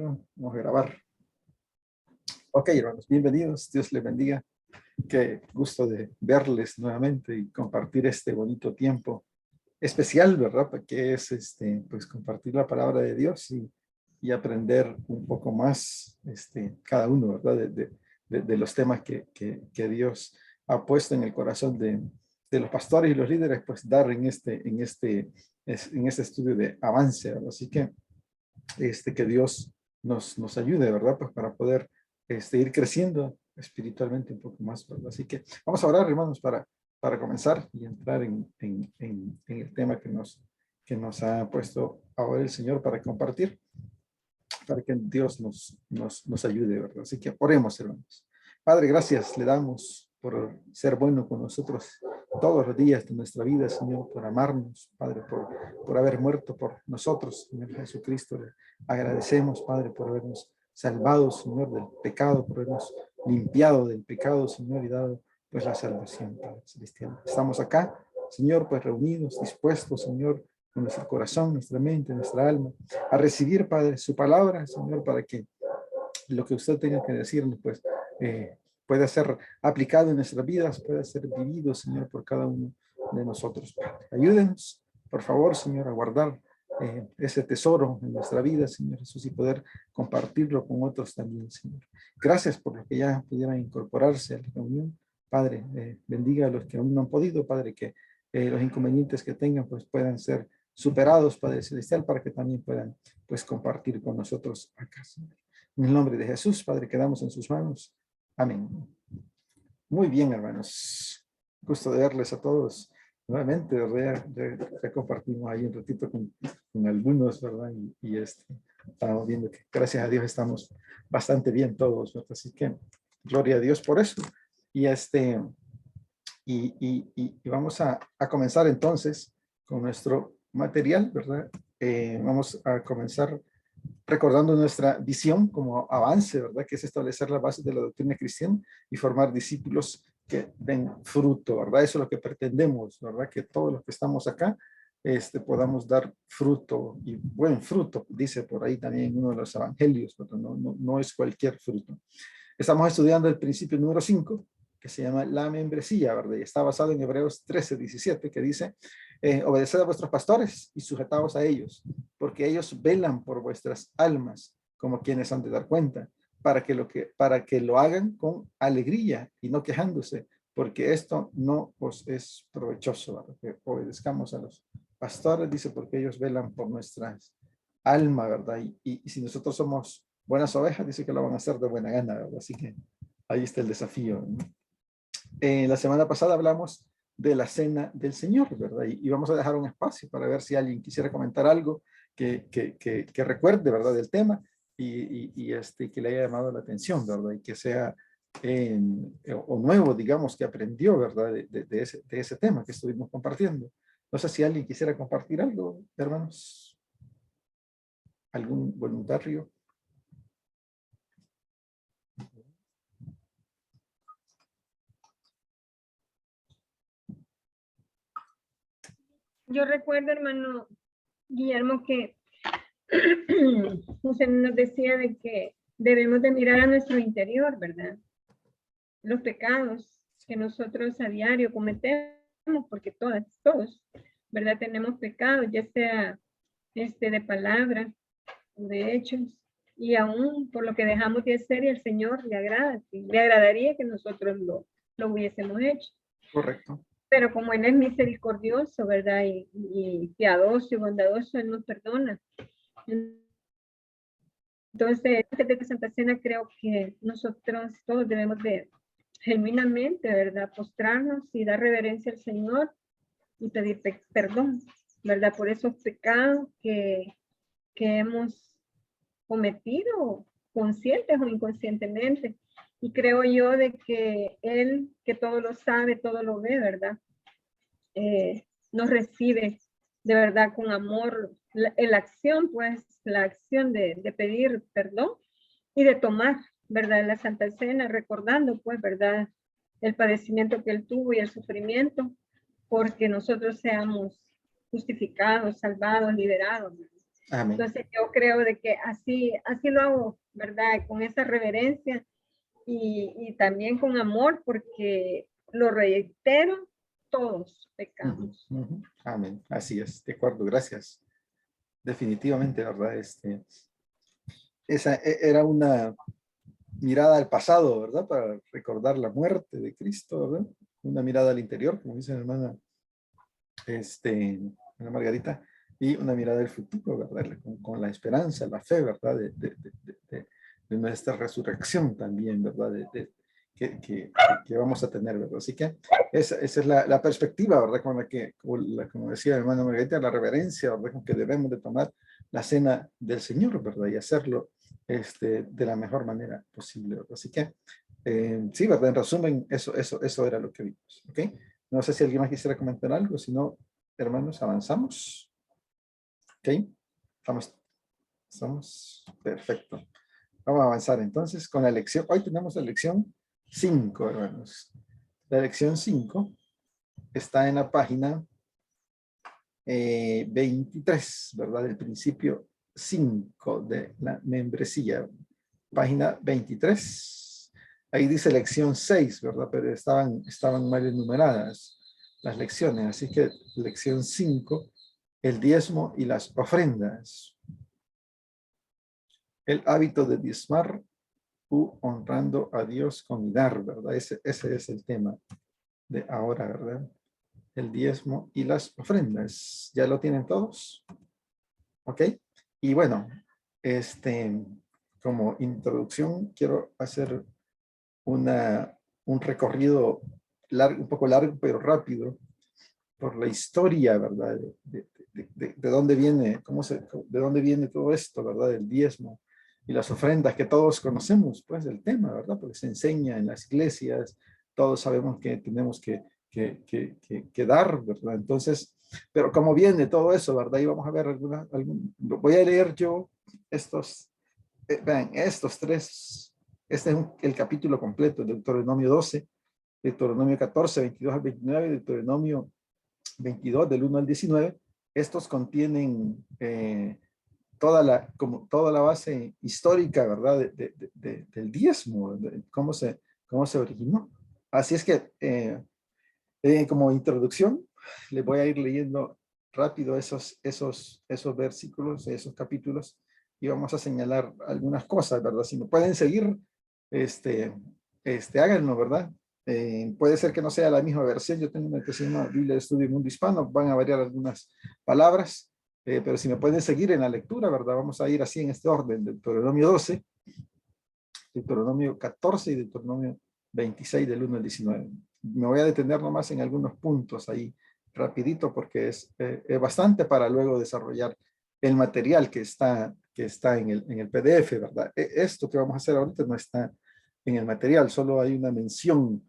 Perdón, vamos a grabar. Ok, hermanos, bienvenidos. Dios les bendiga. Qué gusto de verles nuevamente y compartir este bonito tiempo especial, ¿verdad? Que es pues compartir la palabra de Dios y aprender un poco más, cada uno, ¿verdad? De los temas que Dios ha puesto en el corazón de los pastores y los líderes, pues dar en este estudio de avance, ¿verdad? Así que que Dios nos ayude, ¿verdad? Pues para poder ir creciendo espiritualmente un poco más, ¿verdad? Así que vamos a orar, hermanos, para comenzar y entrar en el tema que nos ha puesto ahora el Señor para compartir, para que Dios nos ayude, ¿verdad? Así que oremos, hermanos. Padre, gracias le damos por ser bueno con nosotros todos los días de nuestra vida, Señor, por amarnos, Padre, por haber muerto por nosotros, Señor Jesucristo. Le agradecemos, Padre, por habernos salvado, Señor, del pecado, por habernos limpiado del pecado, Señor, y dado pues la salvación, Padre Celestial. Estamos acá, Señor, pues reunidos, dispuestos, Señor, con nuestro corazón, nuestra mente, nuestra alma, a recibir, Padre, su palabra, Señor, para que lo que usted tenga que decirnos, pues, pueda ser aplicado en nuestras vidas, pueda ser vivido, Señor, por cada uno de nosotros, Padre. Ayúdenos, por favor, Señor, a guardar ese tesoro en nuestra vida, Señor Jesús, y poder compartirlo con otros también, Señor. Gracias por los que ya pudieran incorporarse a la reunión. Padre, bendiga a los que aún no han podido, Padre, que los inconvenientes que tengan, pues, puedan ser superados, Padre Celestial, para que también puedan, pues, compartir con nosotros acá, Señor. En el nombre de Jesús, Padre, quedamos en sus manos. Amén. Muy bien, hermanos. Gusto de verles a todos nuevamente. Ya compartimos ahí un ratito con algunos, ¿verdad? Y estamos viendo que gracias a Dios estamos bastante bien todos, ¿verdad? Así que gloria a Dios por eso. Y vamos a comenzar entonces con nuestro material, ¿verdad? Vamos a comenzar recordando nuestra visión como avance, ¿verdad? Que es establecer las bases de la doctrina cristiana y formar discípulos que den fruto, ¿verdad? Eso es lo que pretendemos, ¿verdad? Que todos los que estamos acá podamos dar fruto y buen fruto, dice por ahí también uno de los evangelios, ¿verdad? No es cualquier fruto. Estamos estudiando el principio número 5, que se llama la membresía, ¿verdad? Y está basado en Hebreos 13:17, que dice, obedeced a vuestros pastores y sujetaos a ellos, porque ellos velan por vuestras almas, como quienes han de dar cuenta, para que lo hagan con alegría y no quejándose, porque esto no os es provechoso, ¿verdad? Que obedezcamos a los pastores, dice, porque ellos velan por nuestras almas, ¿verdad? Y si nosotros somos buenas ovejas, dice que lo van a hacer de buena gana, ¿verdad? Así que ahí está el desafío, ¿no? La semana pasada hablamos de la cena del Señor, ¿verdad? Y vamos a dejar un espacio para ver si alguien quisiera comentar algo que recuerde, ¿verdad? Del tema y que le haya llamado la atención, ¿verdad? Y que sea o nuevo, digamos, que aprendió, ¿verdad? De ese tema que estuvimos compartiendo. No sé si alguien quisiera compartir algo, hermanos. ¿Algún voluntario? Yo recuerdo, hermano Guillermo, que usted nos decía de que debemos de mirar a nuestro interior, ¿verdad? Los pecados que nosotros a diario cometemos, porque todos, ¿verdad? Tenemos pecados, ya sea de palabra o de hechos, y aún por lo que dejamos de hacer y al Señor le agrada, le agradaría que nosotros lo hubiésemos hecho. Correcto. Pero como Él es misericordioso, ¿verdad? Y piadoso y bondadoso, Él nos perdona. Entonces, antes de la Santa Cena, creo que nosotros todos debemos de genuinamente, ¿verdad? Postrarnos y dar reverencia al Señor y pedir perdón, ¿verdad? Por esos pecados que hemos cometido, conscientes o inconscientemente. Y creo yo de que Él, que todo lo sabe, todo lo ve, ¿verdad? Nos recibe de verdad con amor la acción, pues la acción de pedir perdón y de tomar, ¿verdad? La Santa Cena, recordando, pues, ¿verdad? El padecimiento que Él tuvo y el sufrimiento, porque nosotros seamos justificados, salvados, liberados. Amén. Entonces yo creo de que así lo hago, ¿verdad? Con esa reverencia y también con amor, porque lo reitero, todos pecamos. Amén. Así es, de acuerdo, gracias. Definitivamente, ¿verdad? Esa era una mirada al pasado, ¿verdad? Para recordar la muerte de Cristo, ¿verdad? Una mirada al interior, como dice la hermana, Ana Margarita, y una mirada al futuro, ¿verdad? Con la esperanza, la fe, ¿verdad? De nuestra resurrección también, ¿verdad? Que vamos a tener, ¿verdad? Así que esa es la perspectiva, ¿verdad? Con la que, como decía la hermana Margarita, la reverencia, ¿verdad? Con que debemos de tomar la cena del Señor, ¿verdad? Y hacerlo de la mejor manera posible, ¿verdad? Así que, sí, ¿verdad? En resumen, eso era lo que vimos, ¿ok? No sé si alguien más quisiera comentar algo, si no, hermanos, avanzamos. ¿Ok? Estamos perfecto. Vamos a avanzar entonces con la lección. Hoy tenemos la lección 5, hermanos. La lección 5 está en la página 23, ¿verdad? Del principio 5 de la membresía. Página 23. Ahí dice lección 6, ¿verdad? Pero estaban mal enumeradas las lecciones. Así que lección 5, el diezmo y las ofrendas. El hábito de diezmar u honrando a Dios con dar, ¿verdad? Ese es el tema de ahora, ¿verdad? El diezmo y las ofrendas. ¿Ya lo tienen todos? ¿Ok? Y bueno, como introducción, quiero hacer un recorrido largo, un poco largo, pero rápido, por la historia, ¿verdad? De dónde viene, de dónde viene todo esto, ¿verdad? El diezmo y las ofrendas que todos conocemos, pues, del tema, ¿verdad? Porque se enseña en las iglesias, todos sabemos que tenemos que dar, ¿verdad? Entonces, pero cómo viene todo eso, ¿verdad? Y vamos a ver voy a leer yo vean, estos tres, este es el capítulo completo, Deuteronomio 12, Deuteronomio 14, 22 al 29, Deuteronomio 22 del 1 al 19. Estos contienen toda la base histórica, ¿verdad? Del diezmo, cómo se originó. Así es que, como introducción, les voy a ir leyendo rápido esos versículos, esos capítulos, y vamos a señalar algunas cosas, ¿verdad? Si me pueden seguir, háganlo, ¿verdad? Puede ser que no sea la misma versión. Yo tengo una que se llama Biblia de Estudio Mundo Hispano, van a variar algunas palabras, pero si me pueden seguir en la lectura, ¿verdad? Vamos a ir así en este orden: Deuteronomio 12, Deuteronomio 14 y Deuteronomio 26 del 1 al 19. Me voy a detener nomás en algunos puntos ahí rapidito, porque es bastante para luego desarrollar el material que está en el PDF, ¿verdad? Esto que vamos a hacer ahorita no está en el material, solo hay una mención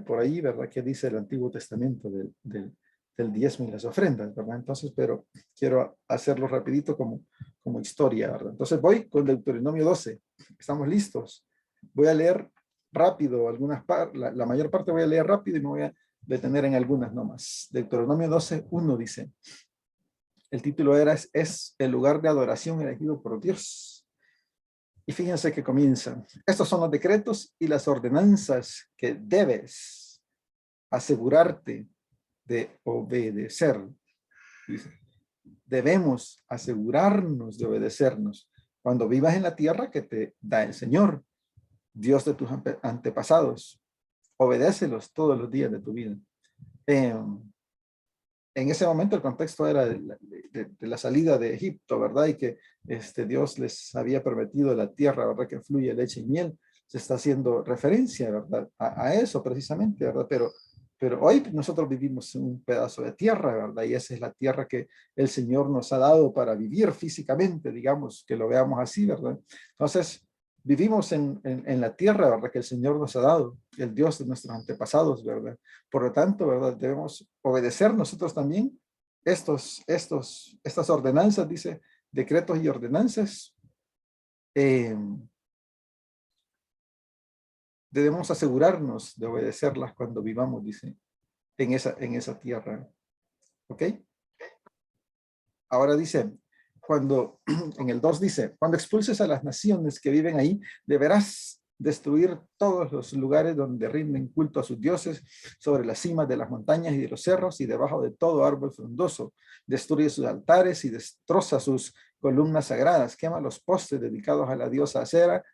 por ahí, ¿verdad? Que dice el Antiguo Testamento del diezmo y las ofrendas, ¿verdad? Entonces, pero quiero hacerlo rapidito como historia, ¿verdad? Entonces voy con Deuteronomio 12. ¿Estamos listos? Voy a leer rápido la mayor parte voy a leer rápido y me voy a detener en algunas nomás. Deuteronomio 12, 1 dice, el título es el lugar de adoración elegido por Dios. Y fíjense que comienza: estos son los decretos y las ordenanzas que debes asegurarte de obedecer. Dice, debemos asegurarnos de obedecernos cuando vivas en la tierra que te da el Señor, Dios de tus antepasados. Obedécelos todos los días de tu vida. En ese momento el contexto era de la salida de Egipto, ¿verdad? Y que Dios les había prometido la tierra, ¿verdad? Que fluye leche y miel. Se está haciendo referencia, ¿verdad? A eso precisamente, ¿verdad? Pero hoy nosotros vivimos en un pedazo de tierra, ¿verdad? Y esa es la tierra que el Señor nos ha dado para vivir físicamente, digamos, que lo veamos así, ¿verdad? Entonces, vivimos en la tierra, ¿verdad? Que el Señor nos ha dado, el Dios de nuestros antepasados, ¿verdad? Por lo tanto, ¿verdad? Debemos obedecer nosotros también estas ordenanzas, dice, decretos y ordenanzas. Debemos asegurarnos de obedecerlas cuando vivamos, dice, en esa tierra. ¿Ok? Ahora dice, cuando en el 2 dice, cuando expulses a las naciones que viven ahí, deberás destruir todos los lugares donde rinden culto a sus dioses, sobre las cimas de las montañas y de los cerros y debajo de todo árbol frondoso. Destruye sus altares y destroza sus columnas sagradas, quema los postes dedicados a la diosa Acera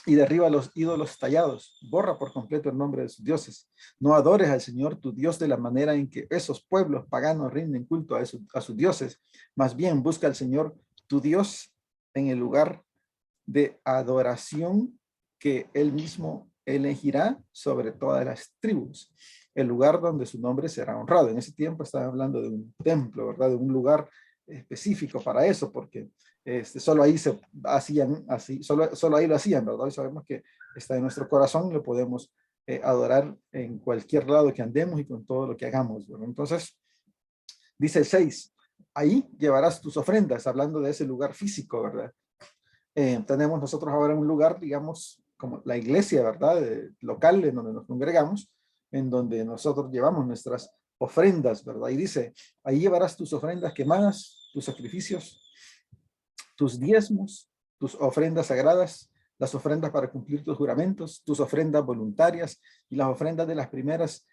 y derriba los ídolos tallados. Borra por completo el nombre de sus dioses. No adores al Señor tu Dios de la manera en que esos pueblos paganos rinden culto a sus dioses. Más bien busca al Señor tu Dios en el lugar de adoración que él mismo elegirá sobre todas las tribus, el lugar donde su nombre será honrado. En ese tiempo estaba hablando de un templo, ¿verdad? De un lugar específico para eso, porque solo ahí se hacían así, solo ahí lo hacían, ¿verdad? Y sabemos que está en nuestro corazón y lo podemos adorar en cualquier lado que andemos y con todo lo que hagamos, ¿verdad? Entonces, dice el 6, ahí llevarás tus ofrendas, hablando de ese lugar físico, ¿verdad? Tenemos nosotros ahora un lugar, digamos, como la iglesia, ¿verdad? Local en donde nos congregamos, en donde nosotros llevamos nuestras ofrendas, ¿verdad? Y dice, ahí llevarás tus ofrendas quemadas, tus sacrificios, tus diezmos, tus ofrendas sagradas, las ofrendas para cumplir tus juramentos, tus ofrendas voluntarias y las ofrendas de las primeras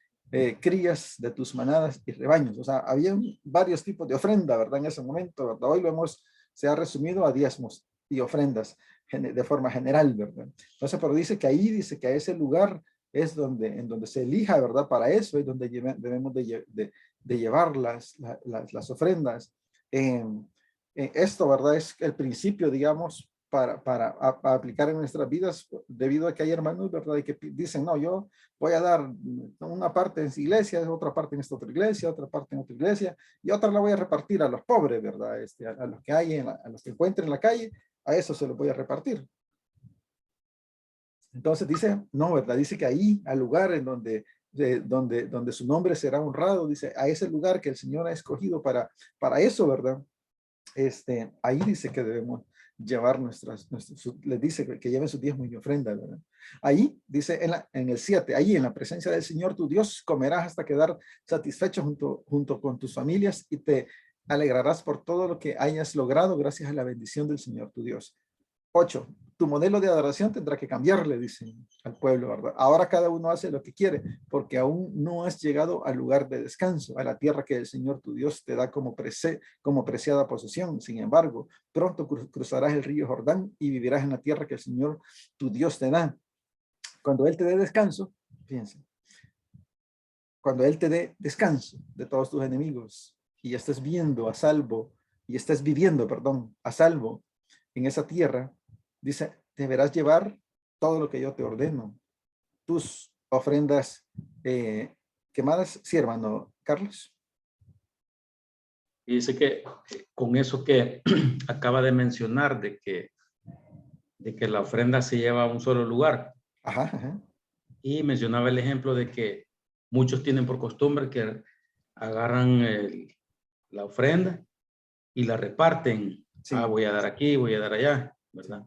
crías de tus manadas y rebaños. O sea, había varios tipos de ofrenda, ¿verdad? En ese momento, ¿verdad? Hoy se ha resumido a diezmos y ofrendas de forma general, ¿verdad? Entonces, pero dice que ahí, dice que a ese lugar es en donde se elija, ¿verdad? Para eso es donde debemos de llevar las ofrendas. Esto, ¿verdad? Es el principio, digamos, para aplicar en nuestras vidas, debido a que hay hermanos, ¿verdad? Y que dicen, no, yo voy a dar una parte en esa iglesia, otra parte en esta otra iglesia, otra parte en otra iglesia, y otra la voy a repartir a los pobres, ¿verdad? A los que hay, a los que encuentren en la calle, a eso se los voy a repartir. Entonces dice, no, ¿verdad? Dice que ahí, al lugar en donde su nombre será honrado, dice, a ese lugar que el Señor ha escogido para eso, ¿verdad? Ahí dice que debemos llevar les dice que lleven sus diezmos y ofrendas, ¿verdad? Ahí dice en el 7, ahí en la presencia del Señor tu Dios comerás hasta quedar satisfecho junto con tus familias y te alegrarás por todo lo que hayas logrado gracias a la bendición del Señor tu Dios. 8. Tu modelo de adoración tendrá que cambiarle, dicen al pueblo, ¿verdad? Ahora cada uno hace lo que quiere, porque aún no has llegado al lugar de descanso, a la tierra que el Señor tu Dios te da como preciada posesión. Sin embargo, pronto cruzarás el río Jordán y vivirás en la tierra que el Señor tu Dios te da. Cuando Él te dé descanso, fíjense, cuando Él te dé descanso de todos tus enemigos y estés viviendo a salvo en esa tierra, dice, deberás llevar todo lo que yo te ordeno. Tus ofrendas quemadas. Sí, hermano Carlos. Y dice que con eso que acaba de mencionar, de que la ofrenda se lleva a un solo lugar. Ajá, ajá. Y mencionaba el ejemplo de que muchos tienen por costumbre que agarran la ofrenda y la reparten. Sí. Voy a dar aquí, voy a dar allá, ¿verdad?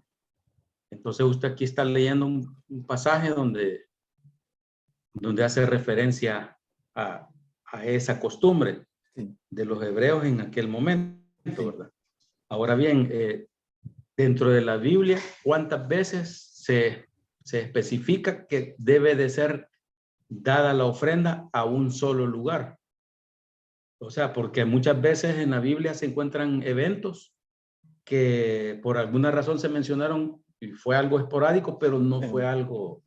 Entonces usted aquí está leyendo un pasaje donde hace referencia a esa costumbre, sí, de los hebreos en aquel momento, sí, ¿verdad? Ahora bien, dentro de la Biblia, ¿cuántas veces se especifica que debe de ser dada la ofrenda a un solo lugar? O sea, porque muchas veces en la Biblia se encuentran eventos que por alguna razón se mencionaron y fue algo esporádico, pero no fue algo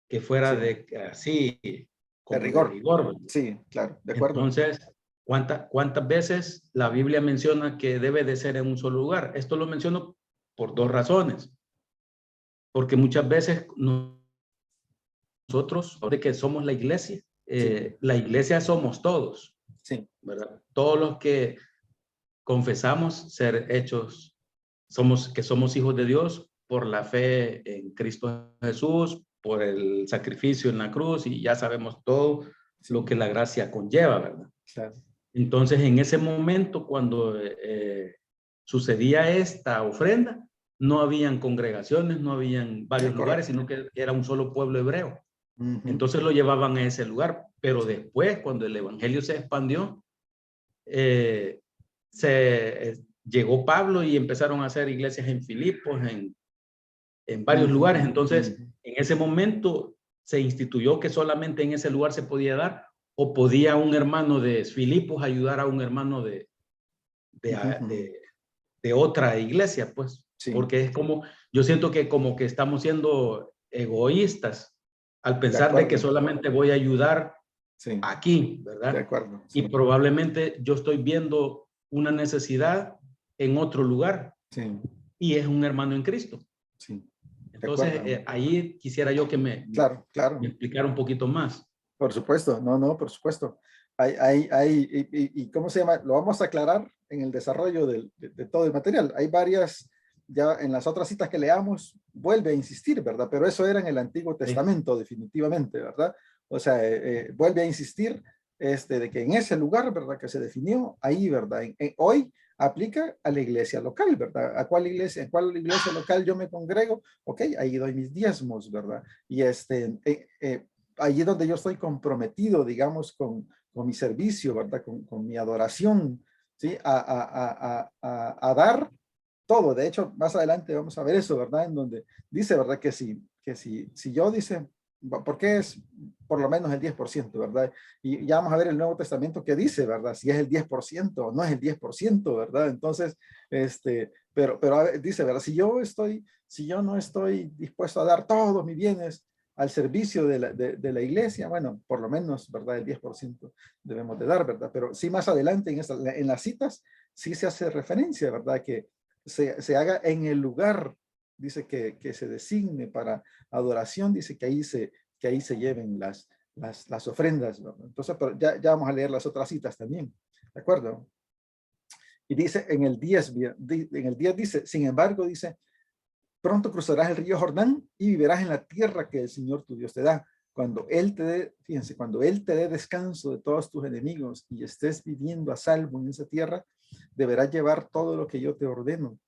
que fuera, sí, de así como de rigor. Sí, claro, de acuerdo. Entonces, ¿cuántas veces la Biblia menciona que debe de ser en un solo lugar? Esto lo menciono por dos razones. Porque muchas veces nosotros, de que somos la iglesia, sí, la iglesia somos todos, sí, ¿verdad? Todos los que confesamos ser hechos, que somos hijos de Dios por la fe en Cristo Jesús, por el sacrificio en la cruz, y ya sabemos todo, sí, lo que la gracia conlleva, ¿verdad? Claro. Entonces, en ese momento, cuando sucedía esta ofrenda, no habían congregaciones, no habían varios lugares, sino que era un solo pueblo hebreo. Uh-huh. Entonces lo llevaban a ese lugar, pero después, cuando el evangelio se expandió, llegó Pablo y empezaron a hacer iglesias en Filipos, en varios lugares. Entonces, en ese momento se instituyó que solamente en ese lugar se podía dar, o podía un hermano de Filipos ayudar a un hermano de otra iglesia, pues. Sí. Porque es como, yo siento que como que estamos siendo egoístas al pensar de que solamente voy a ayudar aquí, ¿verdad? De acuerdo. Sí. Y probablemente yo estoy viendo una necesidad en otro lugar. Sí. Y es un hermano en Cristo. Sí. Entonces, ahí quisiera yo que me explicara un poquito más. Por supuesto, no, por supuesto. ¿Y cómo se llama? Lo vamos a aclarar en el desarrollo de todo el material. Hay varias, ya en las otras citas que leamos, vuelve a insistir, ¿verdad? Pero eso era en el Antiguo Testamento, definitivamente, ¿verdad? O sea, vuelve a insistir de que en ese lugar, ¿verdad? Que se definió, ahí, ¿verdad? Hoy aplica a la iglesia local, ¿verdad? ¿A cuál iglesia? ¿En cuál iglesia local yo me congrego? Ok, ahí doy mis diezmos, ¿verdad? Y allí es donde yo estoy comprometido, digamos, con mi servicio, ¿verdad? Con mi adoración, ¿sí? A dar todo. De hecho, más adelante vamos a ver eso, ¿verdad? En donde dice, ¿verdad? Que si yo dice, ¿por qué es por lo menos el 10%, ¿verdad? Y ya vamos a ver el Nuevo Testamento que dice, ¿verdad? Si es el 10% o no es el 10%, ¿verdad? Entonces, pero dice, ¿verdad? Si yo no estoy dispuesto a dar todos mis bienes al servicio de la iglesia, bueno, por lo menos, ¿verdad? El 10% debemos de dar, ¿verdad? Pero sí, más adelante en las citas, sí se hace referencia, ¿verdad? Que se haga en el lugar, dice que se designe para adoración, dice que ahí se lleven las ofrendas, ¿verdad? Entonces, pero ya vamos a leer las otras citas también, ¿de acuerdo? Y dice en el 10 dice, sin embargo, dice, pronto cruzarás el río Jordán y vivirás en la tierra que el Señor tu Dios te da. Cuando Él te dé, fíjense, cuando Él te dé descanso de todos tus enemigos y estés viviendo a salvo en esa tierra, deberás llevar todo lo que yo te ordeno.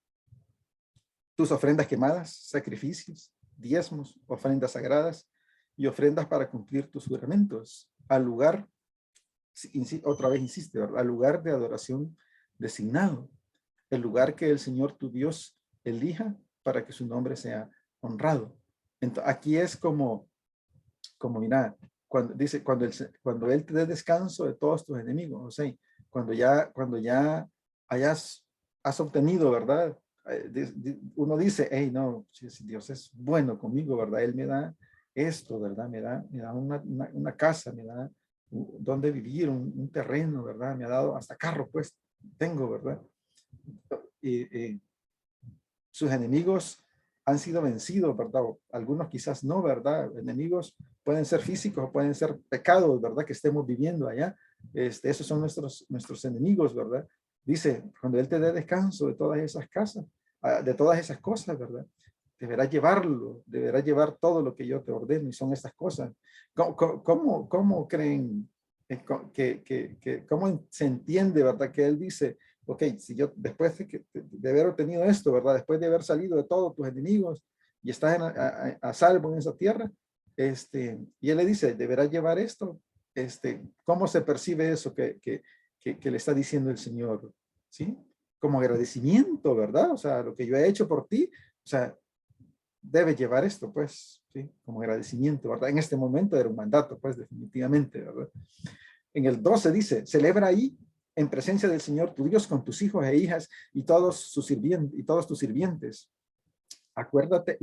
Tus ofrendas quemadas, sacrificios, diezmos, ofrendas sagradas y ofrendas para cumplir tus juramentos. Al lugar, otra vez insiste, ¿verdad? Al lugar de adoración designado. El lugar que el Señor tu Dios elija para que su nombre sea honrado. Entonces, aquí es como mira, dice, cuando Él te dé descanso de todos tus enemigos, o sea, cuando ya has obtenido, ¿verdad? Uno dice, hey, no, si Dios es bueno conmigo, ¿verdad? Él me da esto, ¿verdad? Me da una casa, me da donde vivir, un terreno, ¿verdad? Me ha dado hasta carro, pues, tengo, ¿verdad? Sus enemigos han sido vencidos, ¿verdad? Algunos quizás no, ¿verdad? Enemigos pueden ser físicos o pueden ser pecados, ¿verdad? Que estemos viviendo allá. Esos son nuestros enemigos, ¿verdad? Dice, cuando Él te dé descanso de todas esas casas, de todas esas cosas, ¿verdad? Deberás llevar todo lo que yo te ordeno y son estas cosas. ¿Cómo creen cómo se entiende, ¿verdad? Que Él dice, ok, si yo después de haber obtenido esto, ¿verdad? Después de haber salido de todos tus enemigos y estás a salvo en esa tierra, y Él le dice, deberás llevar esto, ¿cómo se percibe eso que le está diciendo el Señor? ¿Sí? Como agradecimiento, ¿verdad? O sea, lo que yo he hecho por ti, o sea, debe llevar esto, pues, ¿sí? Como agradecimiento, ¿verdad? En este momento era un mandato, pues, definitivamente, ¿verdad? En el 12 dice, celebra ahí en presencia del Señor tu Dios con tus hijos e hijas y todos tus sirvientes. Acuérdate,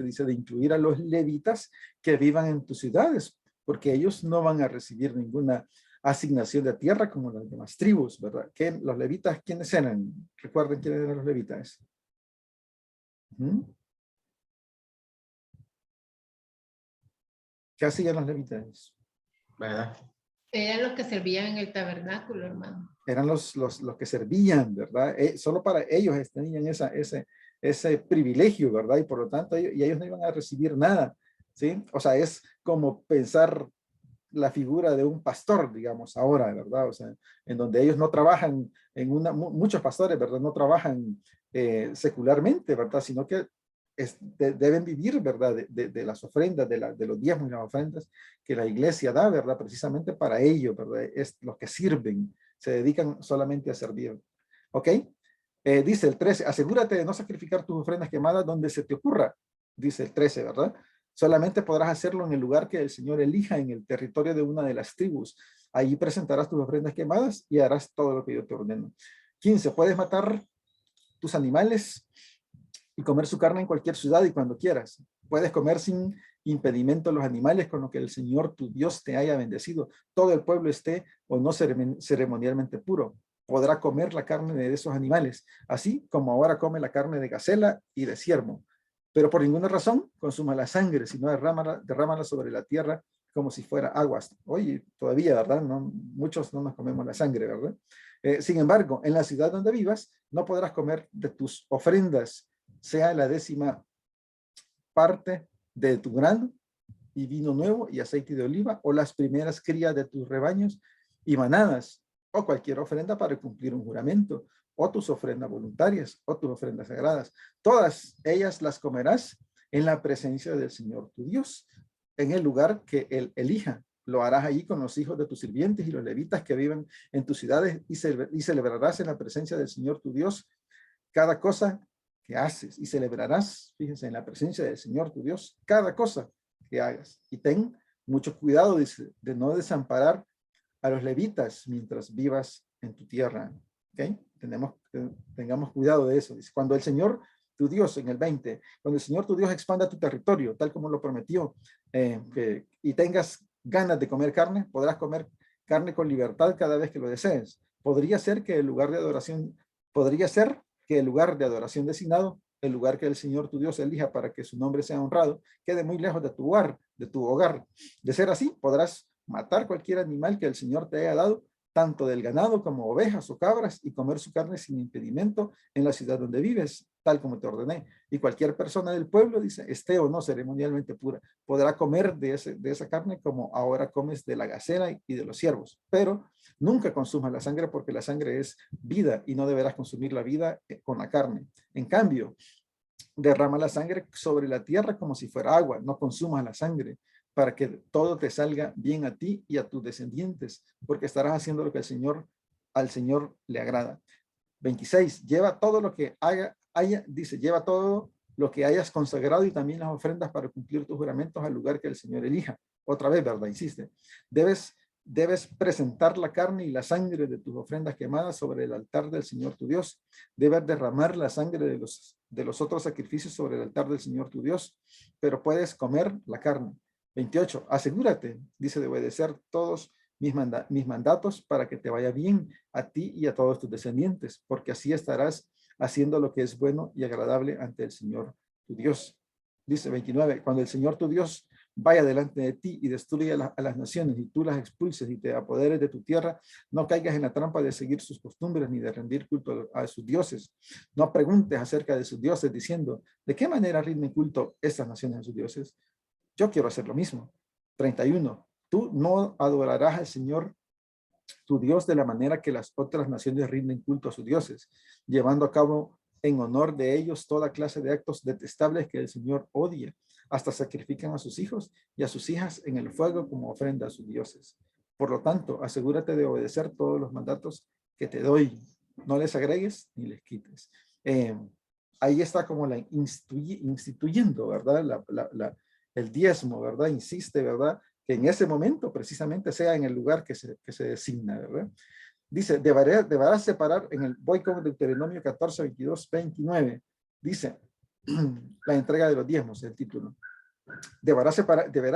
dice, de incluir a los levitas que vivan en tus ciudades, porque ellos no van a recibir ninguna asignación de tierra como las demás tribus, ¿verdad? ¿Que los levitas quiénes eran? Recuerden quiénes eran los levitas. ¿Qué hacían los levitas? ¿Verdad? Eran los que servían en el tabernáculo, hermano. Eran los que servían, ¿verdad? Solo para ellos tenían ese privilegio, ¿verdad? Y por lo tanto, ellos no iban a recibir nada, ¿sí? O sea, es como pensar la figura de un pastor, digamos, ahora, ¿verdad? O sea, en donde ellos no trabajan muchos pastores, ¿verdad? No trabajan secularmente, ¿verdad? Sino que deben vivir, ¿verdad? De las ofrendas, de los diezmos y las ofrendas que la iglesia da, ¿verdad? Precisamente para ello, ¿verdad? Es los que sirven, se dedican solamente a servir. ¿Ok? Dice el 13, asegúrate de no sacrificar tus ofrendas quemadas donde se te ocurra, dice el 13, ¿verdad? Solamente podrás hacerlo en el lugar que el Señor elija en el territorio de una de las tribus. Allí presentarás tus ofrendas quemadas y harás todo lo que yo te ordeno. 15, puedes matar tus animales y comer su carne en cualquier ciudad y cuando quieras. Puedes comer sin impedimento los animales con lo que el Señor tu Dios te haya bendecido. Todo el pueblo esté o no ceremonialmente puro. Podrá comer la carne de esos animales, así como ahora come la carne de gacela y de ciervo. Pero por ninguna razón consuma la sangre, sino derrámala sobre la tierra como si fuera aguas. Oye, todavía, ¿verdad? No, muchos no nos comemos la sangre, ¿verdad? Sin embargo, en la ciudad donde vivas, no podrás comer de tus ofrendas, sea la 10ª parte de tu grano y vino nuevo y aceite de oliva, o las primeras crías de tus rebaños y manadas, o cualquier ofrenda para cumplir un juramento, o tus ofrendas voluntarias, o tus ofrendas sagradas. Todas ellas las comerás en la presencia del Señor tu Dios, en el lugar que Él elija. Lo harás allí con los hijos de tus sirvientes y los levitas que viven en tus ciudades y celebrarás en la presencia del Señor tu Dios cada cosa que haces y celebrarás, fíjense, en la presencia del Señor tu Dios, cada cosa que hagas. Y ten mucho cuidado, dice, de no desamparar a los levitas mientras vivas en tu tierra. ¿Ok? Tengamos cuidado de eso. Dice, cuando el Señor tu Dios, en el 20, cuando el Señor tu Dios expanda tu territorio, tal como lo prometió, y tengas ganas de comer carne, podrás comer carne con libertad cada vez que lo desees. Podría ser que el lugar de adoración designado, el lugar que el Señor tu Dios elija para que su nombre sea honrado, quede muy lejos de tu hogar. De ser así, podrás matar cualquier animal que el Señor te haya dado, tanto del ganado como ovejas o cabras, y comer su carne sin impedimento en la ciudad donde vives, tal como te ordené. Y cualquier persona del pueblo, dice, esté o no ceremonialmente pura, podrá comer de esa carne como ahora comes de la gacela y de los ciervos. Pero nunca consumas la sangre, porque la sangre es vida y no deberás consumir la vida con la carne. En cambio, derrama la sangre sobre la tierra como si fuera agua. No consumas la sangre, para que todo te salga bien a ti y a tus descendientes, porque estarás haciendo lo que al Señor le agrada. 26, lleva todo lo que lleva todo lo que hayas consagrado y también las ofrendas para cumplir tus juramentos al lugar que el Señor elija. Otra vez, ¿verdad? Insiste. Debes presentar la carne y la sangre de tus ofrendas quemadas sobre el altar del Señor tu Dios. Debes derramar la sangre de los otros sacrificios sobre el altar del Señor tu Dios, pero puedes comer la carne. 28, asegúrate, dice, de obedecer todos mis mandatos para que te vaya bien a ti y a todos tus descendientes, porque así estarás haciendo lo que es bueno y agradable ante el Señor tu Dios. Dice 29, cuando el Señor tu Dios vaya delante de ti y destruya a las naciones y tú las expulses y te apoderes de tu tierra, no caigas en la trampa de seguir sus costumbres ni de rendir culto a sus dioses. No preguntes acerca de sus dioses diciendo, ¿de qué manera rinden culto estas naciones a sus dioses? Yo quiero hacer lo mismo. 31. Tú no adorarás al Señor tu Dios de la manera que las otras naciones rinden culto a sus dioses, llevando a cabo en honor de ellos toda clase de actos detestables que el Señor odia. Hasta sacrifican a sus hijos y a sus hijas en el fuego como ofrenda a sus dioses. Por lo tanto, asegúrate de obedecer todos los mandatos que te doy. No les agregues ni les quites. Ahí está como la instituyendo, ¿verdad? El diezmo, ¿verdad? Insiste, ¿verdad? Que en ese momento precisamente sea en el lugar que se designa, ¿verdad? Dice, deberás separar, voy con Deuteronomio 14, 22, 29, dice, la entrega de los diezmos, el título. Deberás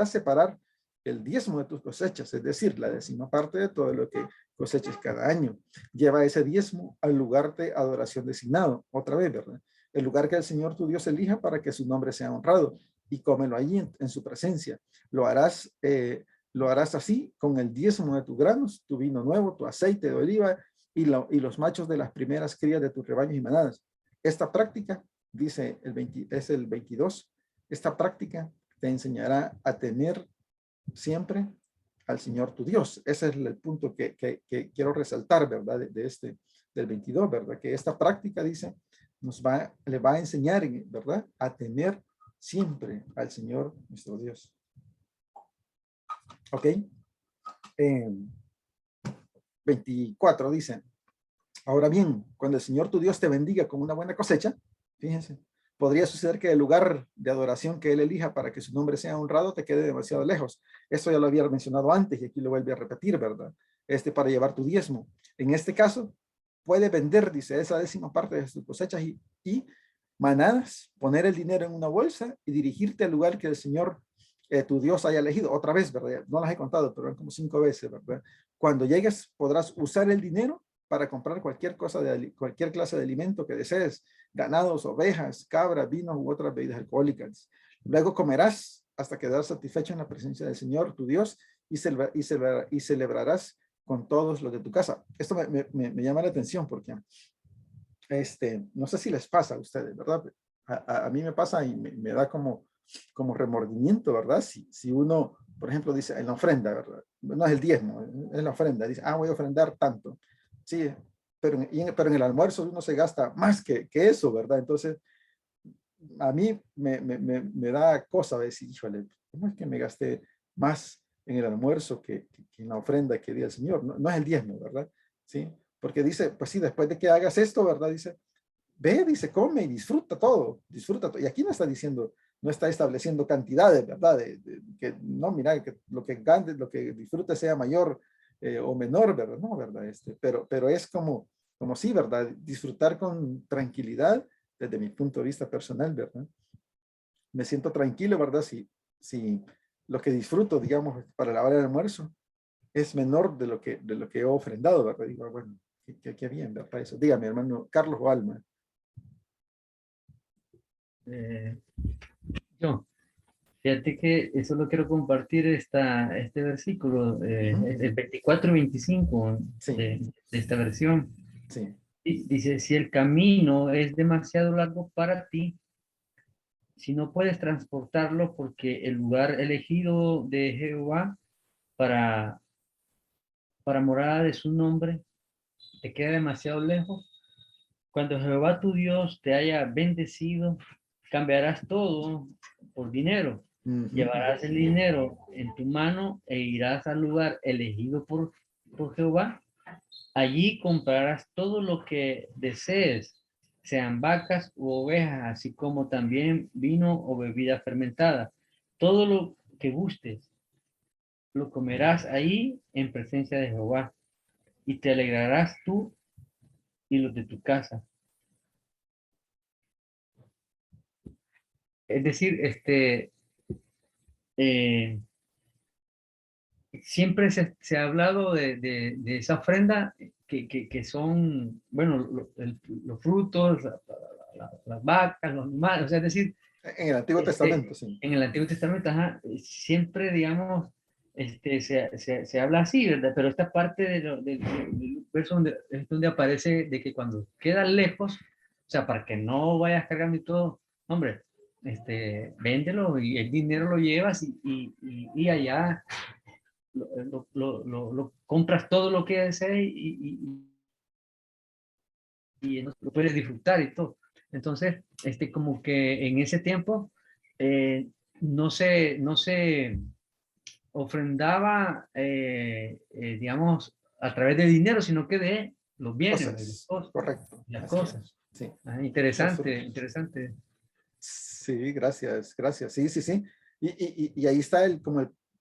separar el diezmo de tus cosechas, es decir, la 10ª parte de todo lo que coseches cada año. Lleva ese diezmo al lugar de adoración designado, otra vez, ¿verdad? El lugar que el Señor tu Dios elija para que su nombre sea honrado, y cómelo allí en su presencia. Lo harás así con el diezmo de tus granos, tu vino nuevo, tu aceite de oliva y los machos de las primeras crías de tus rebaños y manadas. Esta práctica, dice es el 22, esta práctica te enseñará a temer siempre al Señor tu Dios. Ese es el punto que quiero resaltar, ¿verdad? Del 22, ¿verdad? Que esta práctica, dice, le va a enseñar, ¿verdad? A temer siempre al Señor nuestro Dios. Ok. 24 dice, Ahora bien, cuando el Señor tu Dios te bendiga con una buena cosecha, fíjense, podría suceder que el lugar de adoración que Él elija para que su nombre sea honrado te quede demasiado lejos. Esto ya lo había mencionado antes y aquí lo vuelve a repetir, ¿verdad? Para llevar tu diezmo. En este caso, puede vender, dice, esa 10ª parte de sus cosechas y manadas, poner el dinero en una bolsa y dirigirte al lugar que el Señor tu Dios haya elegido. Otra vez, ¿verdad? No las he contado, pero eran como 5 veces, ¿verdad? Cuando llegues, podrás usar el dinero para comprar cualquier cosa, cualquier clase de alimento que desees, ganados, ovejas, cabras, vinos u otras bebidas alcohólicas. Luego comerás hasta quedar satisfecho en la presencia del Señor, tu Dios, y celebrarás con todos los de tu casa. Esto me llama la atención porque no sé si les pasa a ustedes, ¿verdad? A mí me pasa y me da como remordimiento, ¿verdad? Si uno, por ejemplo, dice en la ofrenda, ¿verdad? No es el diezmo, es la ofrenda. Dice, voy a ofrendar tanto. Sí, pero en el almuerzo uno se gasta más que eso, ¿verdad? Entonces, a mí me da cosa decir, híjole, ¿cómo es que me gasté más en el almuerzo que en la ofrenda que dio el Señor? No, no es el diezmo, ¿verdad? Sí, porque dice, pues sí, después de que hagas esto, ¿verdad? Dice, ve, dice, come y disfruta todo, disfruta todo. Y aquí no está diciendo, no está estableciendo cantidades, ¿verdad? Que no, mira, que lo que gane, lo que disfrute sea mayor o menor, ¿verdad? No, ¿verdad? Pero es como sí, ¿verdad? Disfrutar con tranquilidad desde mi punto de vista personal, ¿verdad? Me siento tranquilo, ¿verdad? Si lo que disfruto, digamos, para la hora del almuerzo es menor de lo que he ofrendado, ¿verdad? Digo, bueno, qué bien, ¿verdad? Eso. Dígame, hermano Carlos o Alma. Yo, fíjate que eso lo quiero compartir este versículo, el 24 y 25 Sí, de esta versión. sí. Dice, si el camino es demasiado largo para ti, si no puedes transportarlo porque el lugar elegido de Jehová para, para morada de su nombre te queda demasiado lejos, cuando Jehová tu Dios te haya bendecido, cambiarás todo por dinero. Llevarás el dinero en tu mano e irás al lugar elegido por Jehová. Allí comprarás todo lo que desees, sean vacas u ovejas, así como también vino o bebida fermentada. Todo lo que gustes, lo comerás ahí en presencia de Jehová, y te alegrarás tú y los de tu casa. Es decir, eh, siempre se ha hablado de esa ofrenda que son, bueno, los frutos, las vacas, los animales, o sea, es decir, En el Antiguo Testamento, sí. en el Antiguo Testamento, siempre, digamos, se habla así, ¿verdad? Pero esta parte del verso es donde aparece de que cuando queda lejos, o sea, para que no vayas cargando y todo, hombre, véndelo y el dinero lo llevas y allá lo compras todo lo que desees y lo puedes disfrutar y todo. Entonces, como que en ese tiempo no se ofrendaba, digamos, a través de dinero, sino que de los bienes, de las Cosas, cosas. correcto. Las Así cosas. es. Sí. Los Interesante, frutos. interesante. Sí, gracias, gracias. Sí, sí, sí. Y ahí está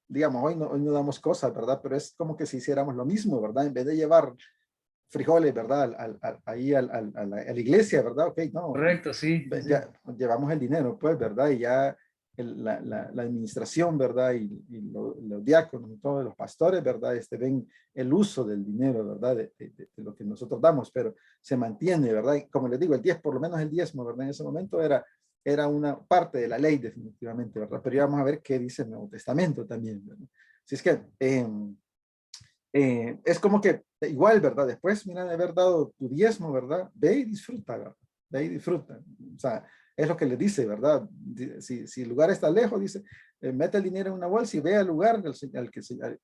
digamos, hoy no damos cosas, ¿verdad? Pero es como que si hiciéramos lo mismo, ¿verdad? En vez de llevar frijoles, ¿verdad? Ahí a la iglesia, ¿verdad? Ok, no, Correcto, sí. ya llevamos el dinero, pues, ¿verdad? Y ya la administración, ¿verdad? Y los diáconos y todos los pastores, ¿verdad? Ven el uso del dinero, ¿verdad? De lo que nosotros damos, pero se mantiene, ¿verdad? Y como les digo, por lo menos el diezmo, ¿verdad? En ese momento era una parte de la ley definitivamente, ¿verdad? Pero ya vamos a ver qué dice el Nuevo Testamento también, ¿verdad? Así es que es como que igual, ¿verdad? Después, mira, de haber dado tu diezmo, ¿verdad? Ve y disfruta, ¿verdad? Ve y disfruta. O sea, es lo que le dice, ¿verdad? Si el lugar está lejos, dice, mete el dinero en una bolsa y ve al lugar al que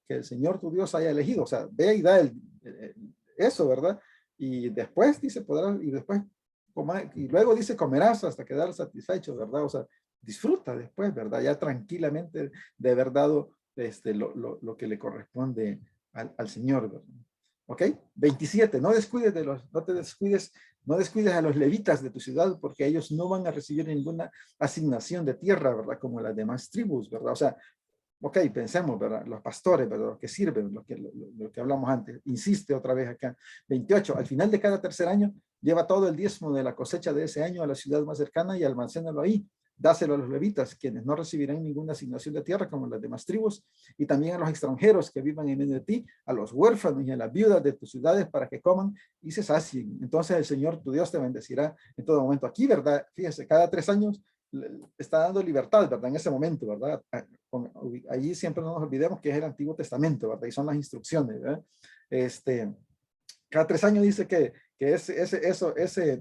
el Señor tu Dios haya elegido. O sea, ve y da eso, ¿verdad? Y después dice, y después, y luego dice, comerás hasta quedar satisfecho, ¿verdad? O sea, disfruta después, ¿verdad? Ya tranquilamente de haber dado lo que le corresponde al Señor, ¿verdad? ¿Ok? 27, no descuides a los levitas de tu ciudad, porque ellos no van a recibir ninguna asignación de tierra, ¿verdad? Como las demás tribus, ¿verdad? O sea, ok, pensemos, ¿verdad? Los pastores, ¿verdad? Los que sirven, lo que hablamos antes. Insiste otra vez acá. 28, al final de cada tercer año, lleva todo el diezmo de la cosecha de ese año a la ciudad más cercana y almacénalo ahí. Dáselo a los levitas, quienes no recibirán ninguna asignación de tierra como las demás tribus, y también a los extranjeros que vivan en medio de ti, a los huérfanos y a las viudas de tus ciudades para que coman y se sacien. Entonces el Señor tu Dios te bendecirá en todo momento. Aquí, ¿verdad? Fíjese, cada 3 años está dando libertad, ¿verdad? En ese momento, ¿verdad? Allí siempre no nos olvidemos que es el Antiguo Testamento, ¿verdad? Y son las instrucciones, ¿verdad? Cada 3 años dice que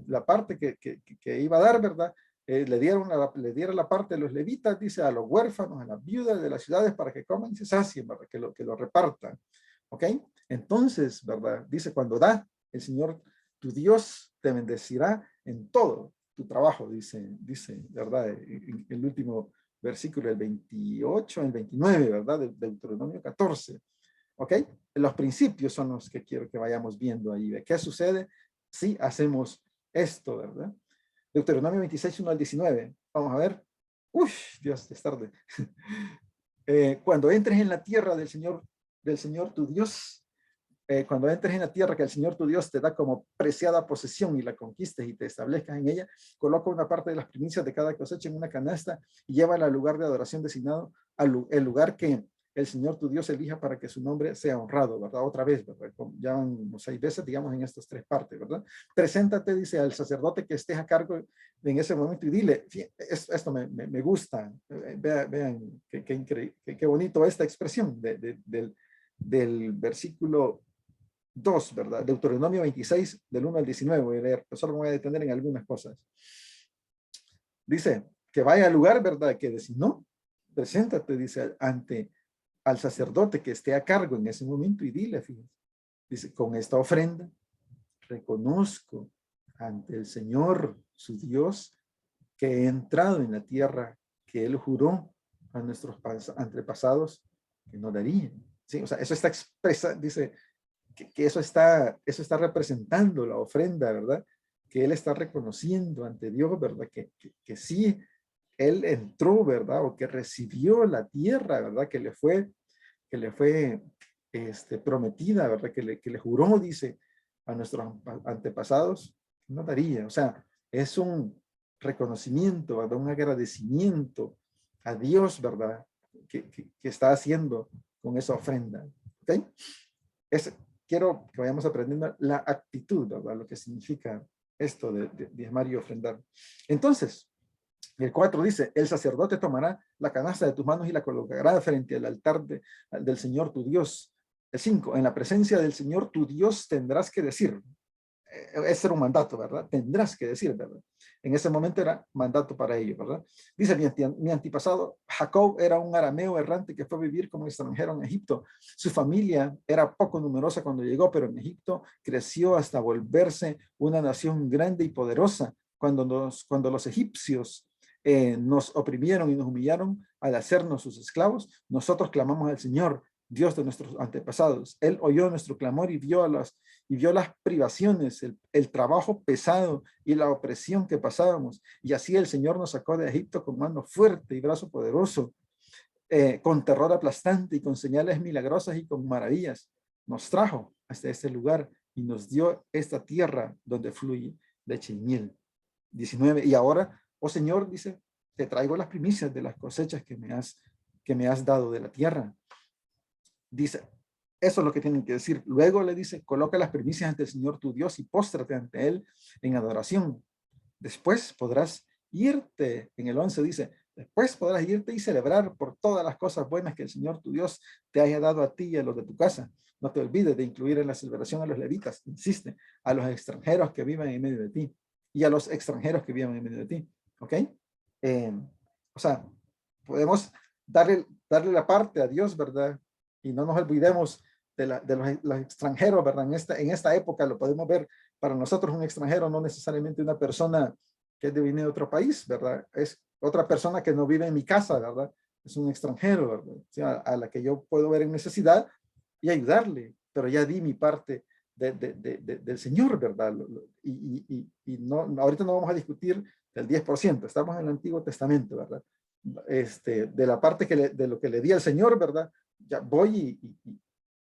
la parte que iba a dar, ¿verdad? Le diera la parte de los levitas, dice, a los huérfanos, a las viudas de las ciudades para que coman y se sacien, ¿verdad? Que lo repartan, ¿ok? Entonces, ¿verdad? Dice, cuando da, el Señor, tu Dios, te bendecirá en todo tu trabajo, dice, ¿verdad? En el último versículo, el 28, el 29, ¿verdad? De Deuteronomio 14, ¿ok? Los principios son los que quiero que vayamos viendo ahí. ¿De qué sucede si hacemos esto, verdad? Deuteronomio 26, 1 al 19. Vamos a ver. Uy, Dios, es tarde. Cuando entres en la tierra del Señor tu Dios, cuando entres en la tierra que el Señor tu Dios te da como preciada posesión y la conquistes y te establezcas en ella, coloca una parte de las primicias de cada cosecha en una canasta y llévala al lugar de adoración designado, el lugar que el Señor tu Dios elija para que su nombre sea honrado, ¿verdad? Otra vez, ¿verdad? Ya van 6 veces, digamos, en estas 3 partes, ¿verdad? Preséntate, dice, al sacerdote que estés a cargo en ese momento y dile, esto me gusta, vean qué bonito esta expresión del versículo 2, ¿verdad? Deuteronomio 26, del 1 al 19, voy a leer, pero solo me voy a detener en algunas cosas. Dice, que vaya al lugar, ¿verdad? Que designó, preséntate, dice, al sacerdote que esté a cargo en ese momento y dile, fíjense, dice, con esta ofrenda reconozco ante el Señor, su Dios, que he entrado en la tierra que Él juró a nuestros antepasados que no darían. ¿Sí? O sea, eso está expresa, dice, que eso está representando la ofrenda, ¿verdad? Que Él está reconociendo ante Dios, ¿verdad? Que sí, Él entró, ¿verdad? O que recibió la tierra, ¿verdad? Que le fue prometida, ¿verdad? Que le juró, dice, a nuestros antepasados, no daría. O sea, es un reconocimiento, ¿verdad? Un agradecimiento a Dios, ¿verdad? Que está haciendo con esa ofrenda. ¿Ok? Quiero que vayamos aprendiendo la actitud, ¿verdad? Lo que significa esto de diezmar y ofrendar. Entonces, el 4 dice, el sacerdote tomará la canasta de tus manos y la colocará frente al altar del Señor tu Dios. El 5, en la presencia del Señor tu Dios tendrás que decir. Ese era un mandato, ¿verdad? Tendrás que decir, ¿verdad? En ese momento era mandato para ellos, ¿verdad? Dice, mi antepasado Jacob era un arameo errante que fue a vivir como extranjero en Egipto. Su familia era poco numerosa cuando llegó, pero en Egipto creció hasta volverse una nación grande y poderosa. Cuando los egipcios nos oprimieron y nos humillaron al hacernos sus esclavos, nosotros clamamos al Señor, Dios de nuestros antepasados. Él oyó nuestro clamor y vio las privaciones, el trabajo pesado y la opresión que pasábamos. Y así el Señor nos sacó de Egipto con mano fuerte y brazo poderoso, con terror aplastante y con señales milagrosas y con maravillas. Nos trajo hasta este lugar y nos dio esta tierra donde fluye leche y miel. 19. Y ahora, oh Señor, dice, te traigo las primicias de las cosechas que me has dado de la tierra. Dice, eso es lo que tienen que decir. Luego le dice, coloca las primicias ante el Señor tu Dios y póstrate ante Él en adoración. Después podrás irte, en el 11 dice, después podrás irte y celebrar por todas las cosas buenas que el Señor tu Dios te haya dado a ti y a los de tu casa. No te olvides de incluir en la celebración a los levitas, insiste, a los extranjeros que viven en medio de ti y a los extranjeros que viven en medio de ti. ¿Ok? O sea, podemos darle la parte a Dios, ¿verdad? Y no nos olvidemos de los extranjeros, ¿verdad? En esta época lo podemos ver. Para nosotros un extranjero no necesariamente una persona que viene de otro país, ¿verdad? Es otra persona que no vive en mi casa, ¿verdad? Es un extranjero, ¿verdad? O sea, a la que yo puedo ver en necesidad y ayudarle, pero ya di mi parte del Señor, ¿verdad? Y no, ahorita no vamos a discutir del 10%, estamos en el Antiguo Testamento, ¿verdad? De la parte de lo que le di al Señor, ¿verdad? Ya voy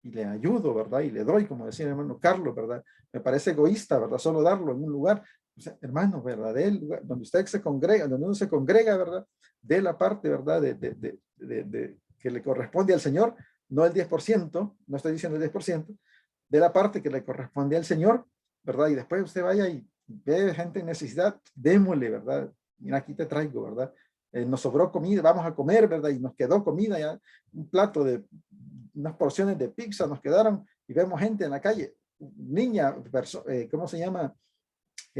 y le ayudo, ¿verdad? Y le doy, como decía el hermano Carlos, ¿verdad? Me parece egoísta, ¿verdad? Solo darlo en un lugar. O sea, hermano, ¿verdad? Del lugar donde usted se congrega, donde uno se congrega, ¿verdad? De la parte, ¿verdad? Que le corresponde al Señor, no el 10%, no estoy diciendo el 10%, de la parte que le corresponde al Señor, ¿verdad? Y después usted vaya y ve gente en necesidad, démosle, ¿verdad? Mira, aquí te traigo, ¿verdad? Nos sobró comida, vamos a comer, ¿verdad? Y nos quedó comida ya, un plato de unas porciones de pizza nos quedaron y vemos gente en la calle, niña, ¿cómo se llama?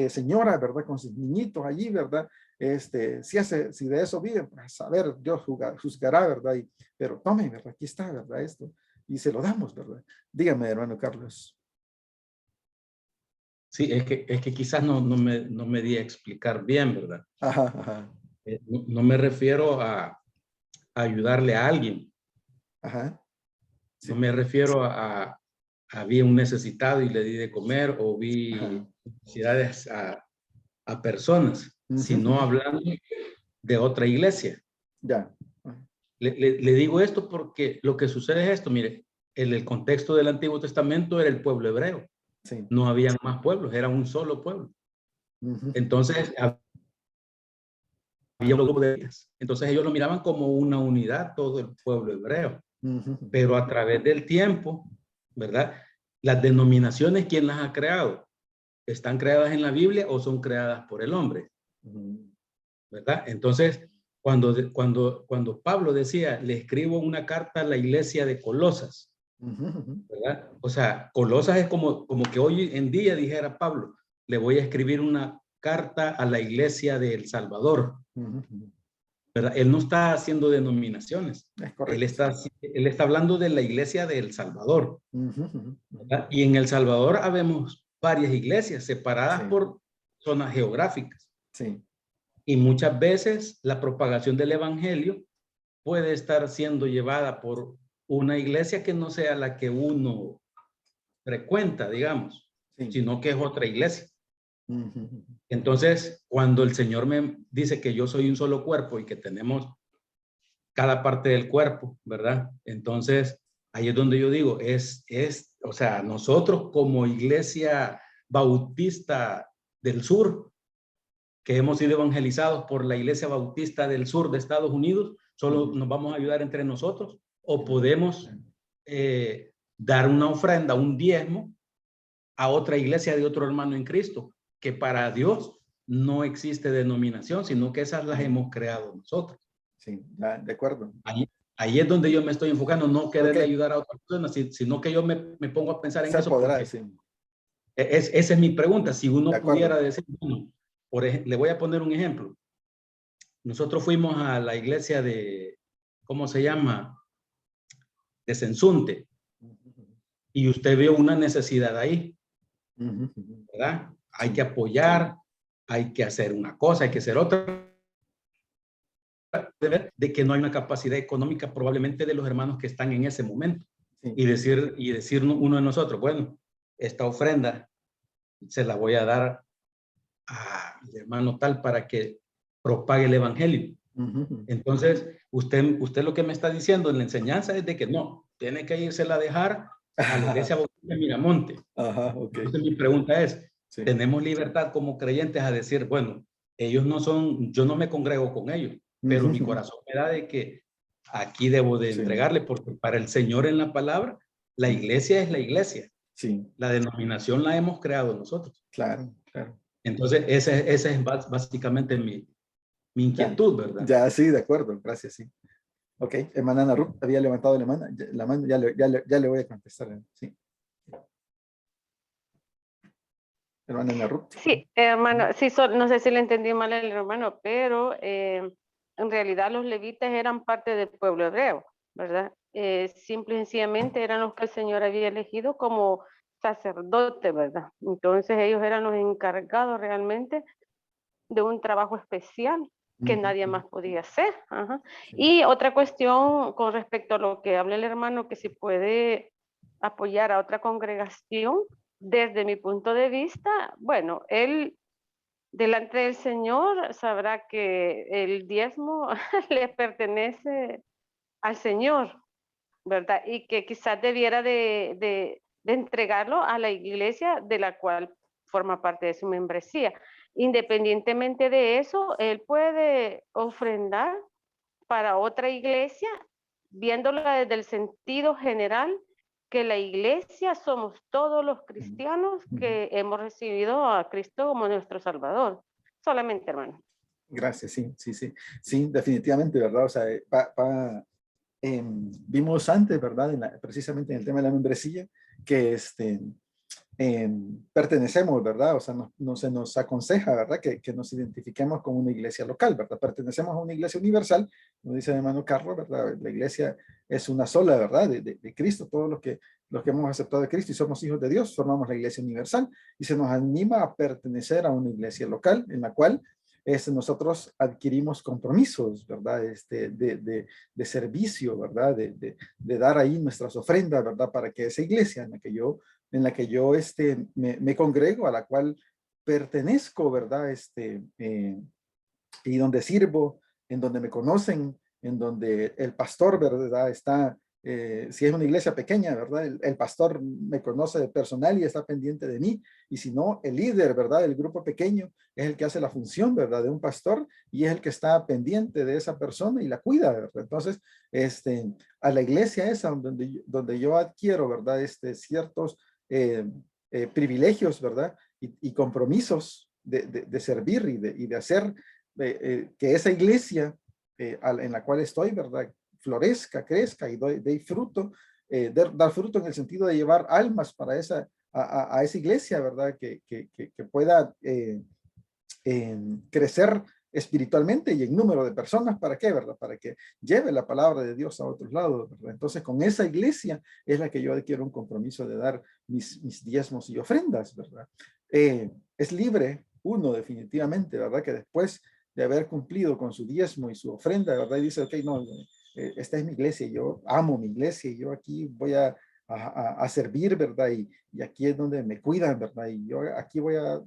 Señora, ¿verdad? Con sus niñitos allí, ¿verdad? Si de eso vive, pues a ver, Dios juzgará, ¿verdad? Pero tome, ¿verdad? Aquí está, ¿verdad? Esto. Y se lo damos, ¿verdad? Dígame, hermano Carlos. Sí, es que quizás no me di a explicar bien, ¿verdad? Ajá, ajá. No me refiero a ayudarle a alguien. Ajá. Sí. No me refiero había un necesitado y le di de comer, o vi Ajá. necesidades a personas, sino hablando de otra iglesia. Ya. Le digo esto porque lo que sucede es esto, mire, en el contexto del Antiguo Testamento era el pueblo hebreo. Sí. No habían más pueblos, era un solo pueblo. Entonces, había un grupo de ellas. Entonces ellos lo miraban como una unidad, todo el pueblo hebreo. Pero a través del tiempo, ¿verdad? Las denominaciones, ¿quién las ha creado? ¿Están creadas en la Biblia o son creadas por el hombre? ¿Verdad? Entonces, cuando Pablo decía, le escribo una carta a la iglesia de Colosas, ¿verdad? O sea, Colosas es como que hoy en día dijera Pablo, le voy a escribir una carta a la iglesia de El Salvador. ¿Verdad? Él no está haciendo denominaciones. Él está hablando de la iglesia de El Salvador. ¿Verdad? Y en El Salvador habemos varias iglesias separadas por zonas geográficas. Sí. Y muchas veces la propagación del evangelio puede estar siendo llevada por una iglesia que no sea la que uno frecuenta, digamos, sino que es otra iglesia. Entonces, cuando el Señor me dice que yo soy un solo cuerpo y que tenemos cada parte del cuerpo, ¿verdad? Entonces, ahí es donde yo digo, o sea, nosotros como iglesia bautista del sur, que hemos sido evangelizados por la iglesia bautista del sur de Estados Unidos, solo nos vamos a ayudar entre nosotros, o podemos dar una ofrenda, un diezmo a otra iglesia de otro hermano en Cristo, que para Dios no existe denominación, sino que esas las hemos creado nosotros. Sí, ya, de acuerdo. Ahí es donde yo me estoy enfocando, no querer ayudar a otras personas, sino que yo me pongo a pensar en eso. Podrá, sí. Esa es mi pregunta. Si uno pudiera decir, bueno, le voy a poner un ejemplo. Nosotros fuimos a la iglesia de, ¿cómo se llama? De Sensunte. Y usted vio una necesidad ahí, ¿verdad? Hay que apoyar, hay que hacer una cosa, hay que hacer otra. De que no hay una capacidad económica probablemente de los hermanos que están en ese momento. Y decir uno de nosotros, bueno, esta ofrenda se la voy a dar al hermano tal para que propague el evangelio. Entonces, usted lo que me está diciendo en la enseñanza es de que no, tiene que irse a dejar a la iglesia bautista de Miramonte. Entonces mi pregunta es, ¿tenemos libertad como creyentes a decir, bueno, ellos no son, yo no me congrego con ellos, pero mi corazón me da de que aquí debo de entregarle, porque para el Señor en la palabra, la iglesia es la iglesia. La denominación la hemos creado nosotros. Claro, claro. Entonces, esa es básicamente mi inquietud, ¿verdad? Ya, sí, de acuerdo, gracias, sí. Ok, hermana Ana Ruth había levantado la mano, ya le voy a contestar, sí. Hermana Ana Ruth. Sí, hermano, sí, no sé si le entendí mal al hermano, pero en realidad los levitas eran parte del pueblo hebreo, ¿verdad? Simple y sencillamente eran los que el Señor había elegido como sacerdote, ¿verdad? Entonces ellos eran los encargados realmente de un trabajo especial que nadie más podía hacer. Y otra cuestión con respecto a lo que habla el hermano, que si puede apoyar a otra congregación, desde mi punto de vista, bueno, él delante del Señor sabrá que el diezmo le pertenece al Señor, ¿verdad? Y que quizás debiera de entregarlo a la iglesia de la cual forma parte de su membresía. Independientemente de eso, él puede ofrendar para otra iglesia, viéndola desde el sentido general, que la iglesia somos todos los cristianos que hemos recibido a Cristo como nuestro Salvador. Solamente, hermano. Gracias, sí, definitivamente, ¿verdad? O sea, vimos antes, ¿verdad? Precisamente en el tema de la membresía, que pertenecemos, ¿verdad? O sea, no se nos aconseja, ¿verdad? Que nos identifiquemos con una iglesia local, ¿verdad? Pertenecemos a una iglesia universal, como dice mi hermano Carlos, ¿verdad? La iglesia es una sola, ¿verdad? De Cristo, todos los que hemos aceptado de Cristo y somos hijos de Dios, formamos la iglesia universal y se nos anima a pertenecer a una iglesia local en la cual nosotros adquirimos compromisos, ¿verdad? De servicio, ¿verdad? De dar ahí nuestras ofrendas, ¿verdad? Para que esa iglesia en la que yo me congrego, a la cual pertenezco, ¿verdad? Y donde sirvo, en donde me conocen, en donde el pastor, ¿verdad? Está, si es una iglesia pequeña, ¿verdad? El pastor me conoce personal y está pendiente de mí. Y si no, el líder, ¿verdad? El grupo pequeño es el que hace la función, ¿verdad? De un pastor y es el que está pendiente de esa persona y la cuida, ¿verdad? Entonces, a la iglesia esa donde yo adquiero, ¿verdad? Ciertos privilegios, ¿verdad? Y compromisos de servir y de hacer que esa iglesia en la cual estoy, ¿verdad? Florezca, crezca y dé fruto, dar fruto en el sentido de llevar almas para a esa iglesia, ¿verdad? Que pueda crecer espiritualmente y en número de personas. ¿Para qué, verdad? Para que lleve la palabra de Dios a otros lados, ¿verdad? Entonces, con esa iglesia es la que yo adquiero un compromiso de dar mis diezmos y ofrendas, ¿verdad? Es libre uno definitivamente, ¿verdad? Que después de haber cumplido con su diezmo y su ofrenda, ¿verdad? Y dice, ok, no, esta es mi iglesia, yo amo mi iglesia y yo aquí voy a servir, ¿verdad? Y aquí es donde me cuidan, ¿verdad? Y yo aquí voy a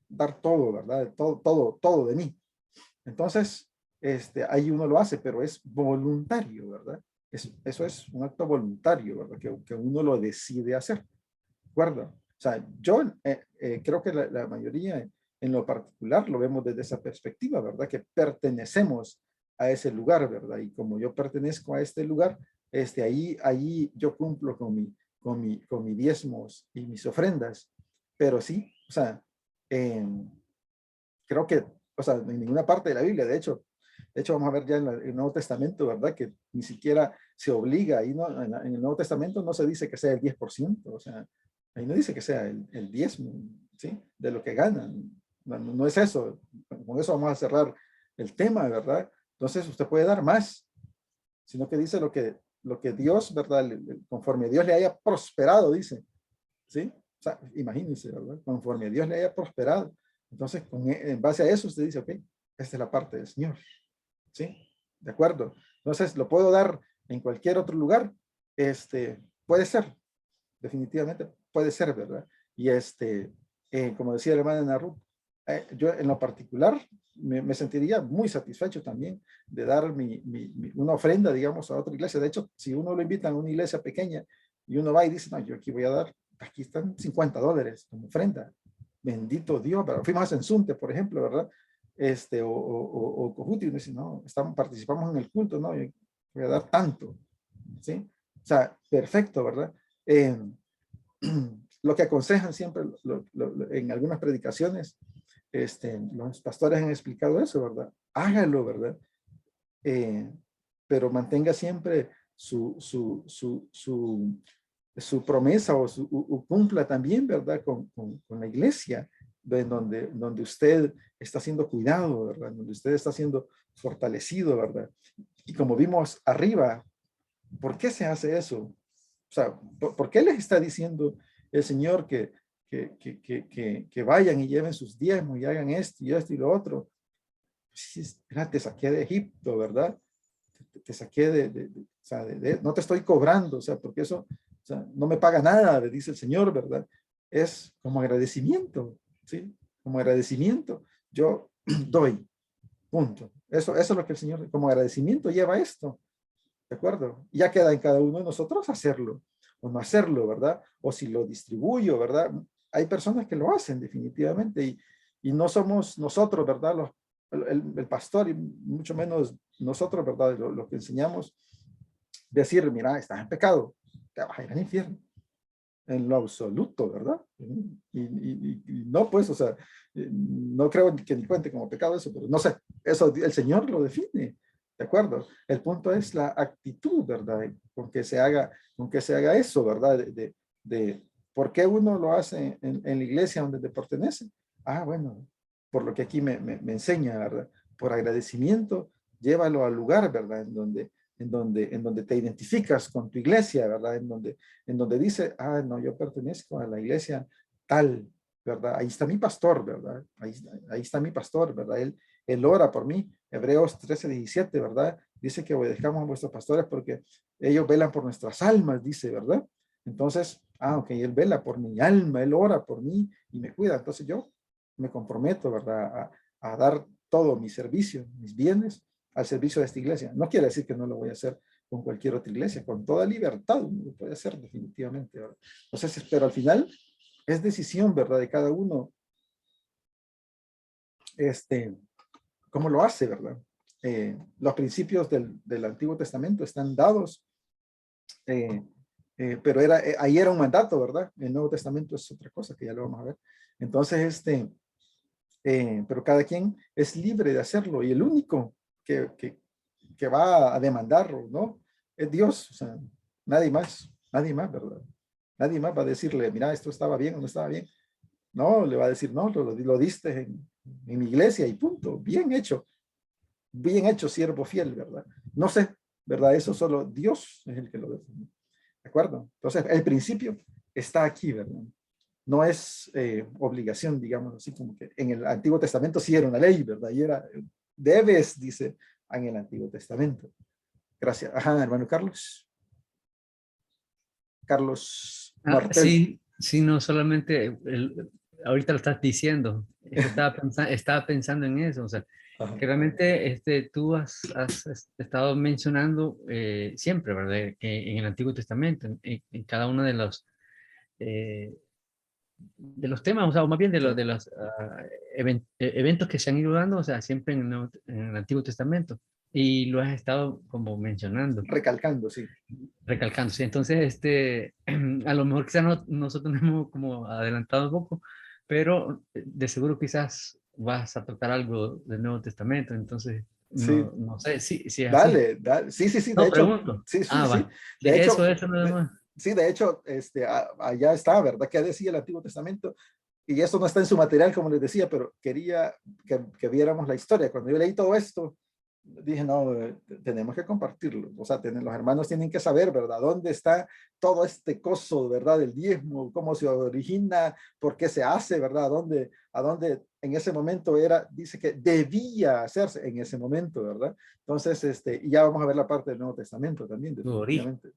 dar todo, ¿verdad? Todo de mí. Entonces, ahí uno lo hace, pero es voluntario, ¿verdad? Eso es un acto voluntario, ¿verdad? Que uno lo decide hacer, ¿de acuerdo? O sea, yo creo que la mayoría en lo particular lo vemos desde esa perspectiva, ¿verdad? Que pertenecemos a ese lugar, ¿verdad? Y como yo pertenezco a este lugar, ahí yo cumplo con mis diezmos y mis ofrendas. Pero sí, o sea, creo que, o sea, en ninguna parte de la Biblia, de hecho vamos a ver ya en el Nuevo Testamento, ¿verdad? Que ni siquiera se obliga, ahí no, en el Nuevo Testamento no se dice que sea el 10%, o sea, ahí no dice que sea el diezmo, ¿sí? De lo que ganan. No es eso. Con eso vamos a cerrar el tema, ¿verdad? Entonces usted puede dar más, sino que dice lo que Dios, ¿verdad? Conforme Dios le haya prosperado, dice, ¿sí? O sea, imagínense, ¿verdad? Conforme Dios le haya prosperado. Entonces, en base a eso, usted dice, ok, esta es la parte del Señor, ¿sí? ¿De acuerdo? Entonces, ¿lo puedo dar en cualquier otro lugar? Puede ser, definitivamente puede ser, ¿verdad? Y como decía el hermano Narut, yo en lo particular me sentiría muy satisfecho también de dar una ofrenda, digamos, a otra iglesia. De hecho, si uno lo invita a una iglesia pequeña y uno va y dice, no, yo aquí voy a dar, aquí están $50 como ofrenda. Bendito Dios, pero fuimos a Sensunte, por ejemplo, ¿verdad? O Cojuti, uno dice, no, participamos en el culto, no, yo voy a dar tanto, ¿sí? O sea, perfecto, ¿verdad? Lo que aconsejan siempre en algunas predicaciones, los pastores han explicado eso, ¿verdad? Hágalo, ¿verdad? Pero mantenga siempre su promesa o cumpla también, ¿verdad? Con la iglesia, donde usted está siendo cuidado, ¿verdad? Donde usted está siendo fortalecido, ¿verdad? Y como vimos arriba, ¿por qué se hace eso? O sea, ¿por qué les está diciendo el Señor que vayan y lleven sus diezmos y hagan esto y lo otro? Pues, te saqué de Egipto, ¿verdad? Te saqué o sea, no te estoy cobrando, o sea, porque eso, o sea, no me paga nada, le dice el Señor, ¿verdad? es como agradecimiento, ¿sí? Como agradecimiento, yo doy, punto. Eso es lo que el Señor, como agradecimiento, lleva esto, ¿de acuerdo? Ya queda en cada uno de nosotros hacerlo, o no hacerlo, ¿verdad? O si lo distribuyo, ¿verdad? Hay personas que lo hacen definitivamente y no somos nosotros, ¿verdad? El pastor y mucho menos nosotros, ¿verdad? Lo que enseñamos, decir, mira, estás en pecado, te vas a ir al infierno. En lo absoluto, ¿verdad? Y no, pues, o sea, no creo que ni cuente como pecado eso, pero no sé, eso el Señor lo define, ¿de acuerdo? El punto es la actitud, ¿verdad? Con que se haga eso, ¿verdad? De por qué uno lo hace en la iglesia donde te pertenece. Ah, bueno, por lo que aquí me enseña, ¿verdad? Por agradecimiento, llévalo al lugar, ¿verdad? En donde te identificas con tu iglesia, ¿verdad? En donde dice, ah, no, yo pertenezco a la iglesia tal, ¿verdad? Ahí está mi pastor, ¿verdad? Ahí está mi pastor, ¿verdad? Él ora por mí. Hebreos 13:17, ¿verdad? Dice que obedezcamos a vuestros pastores porque ellos velan por nuestras almas, dice, ¿verdad? Entonces, ok, él vela por mi alma, él ora por mí y me cuida. Entonces yo me comprometo, ¿verdad? A dar todo mi servicio, mis bienes al servicio de esta iglesia. No quiere decir que no lo voy a hacer con cualquier otra iglesia, con toda libertad uno lo puede hacer definitivamente, ¿verdad? Entonces, pero al final es decisión, ¿verdad? De cada uno, cómo lo hace, ¿verdad? Los principios del Antiguo Testamento están dados, pero ahí era un mandato, ¿verdad? El Nuevo Testamento es otra cosa que ya lo vamos a ver. Entonces, pero cada quien es libre de hacerlo y el único que va a demandar, ¿no? Es Dios, o sea, nadie más, ¿verdad? Nadie más va a decirle, mira, esto estaba bien o no estaba bien. No, le va a decir, no, lo diste en mi iglesia y punto, bien hecho, siervo fiel, ¿verdad? No sé, ¿verdad? Eso solo Dios es el que lo define, ¿de acuerdo? Entonces, el principio está aquí, ¿verdad? No es obligación, digamos así, como que en el Antiguo Testamento sí era una ley, ¿verdad? Y era, debes, dice, en el Antiguo Testamento. Gracias. Ajá, hermano Carlos. Carlos Martel. Sí, no solamente, ahorita lo estás diciendo, estaba pensando en eso, o sea, Ajá. que realmente tú has estado mencionando siempre, ¿verdad? Que en el Antiguo Testamento, en cada uno de los temas, o sea, o más bien de los eventos que se han ido dando, o sea, siempre en el Antiguo Testamento. Y lo has estado como mencionando. Recalcando, sí. Recalcando, sí. Entonces, a lo mejor quizás nosotros nos hemos como adelantado un poco, pero de seguro quizás vas a tocar algo del Nuevo Testamento, entonces, Sí. no sé, sí, sí es así. Dale. Sí, de No, hecho. pregunto. Sí. Va. De hecho, Eso nada más. sí, de hecho, allá está, ¿verdad? ¿Qué decía el Antiguo Testamento? Y eso no está en su material, como les decía, pero quería que viéramos la historia. Cuando yo leí todo esto, dije, no, tenemos que compartirlo. O sea, los hermanos tienen que saber, ¿verdad? ¿Dónde está todo este coso, ¿verdad? Del diezmo, cómo se origina, por qué se hace, ¿verdad? A dónde en ese momento dice que debía hacerse en ese momento, ¿verdad? Entonces, y ya vamos a ver la parte del Nuevo Testamento también, definitivamente.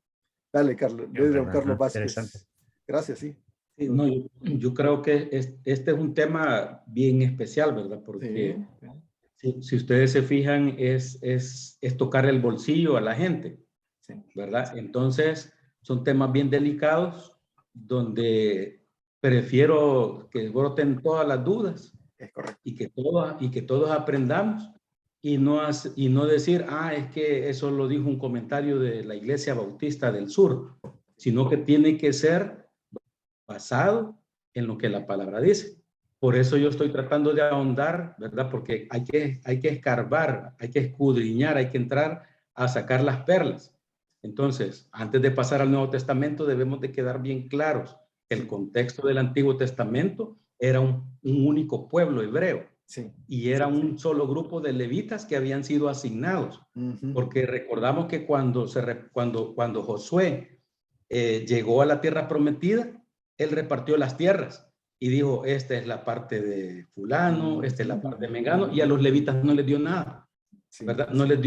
Dale, Carlos, don Carlos Interesante. Vázquez. Gracias, sí. Sí, no, yo creo que este es un tema bien especial, ¿verdad? Porque si ustedes se fijan, es tocar el bolsillo a la gente, ¿verdad? Entonces, son temas bien delicados donde prefiero que broten todas las dudas Es correcto. y que todos aprendamos y no decir, es que eso lo dijo un comentario de la Iglesia Bautista del Sur, sino que tiene que ser basado en lo que la palabra dice. Por eso yo estoy tratando de ahondar, ¿verdad? Porque hay que escarbar, hay que escudriñar, hay que entrar a sacar las perlas. Entonces, antes de pasar al Nuevo Testamento, debemos de quedar bien claros que el contexto del Antiguo Testamento era un único pueblo hebreo. Sí. Y era un solo grupo de levitas que habían sido asignados. Porque recordamos que cuando Josué llegó a la tierra prometida, él repartió las tierras y dijo, esta es la parte de fulano, esta es la parte de mengano, y a los levitas no les dio nada, ¿verdad? No les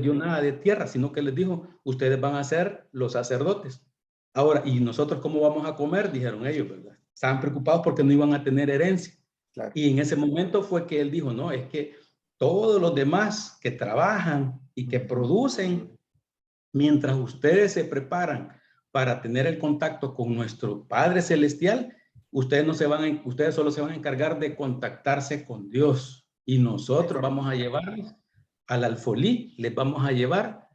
dio nada de tierra, sino que les dijo, ustedes van a ser los sacerdotes. Ahora, ¿y nosotros cómo vamos a comer? Dijeron ellos, ¿verdad? estaban preocupados porque no iban a tener herencia. Claro. Y en ese momento fue que él dijo, no, es que todos los demás que trabajan y que producen, mientras ustedes se preparan para tener el contacto con nuestro Padre Celestial, ustedes solo se van a encargar de contactarse con Dios. Y nosotros vamos a llevarlos al alfolí, les vamos a llevar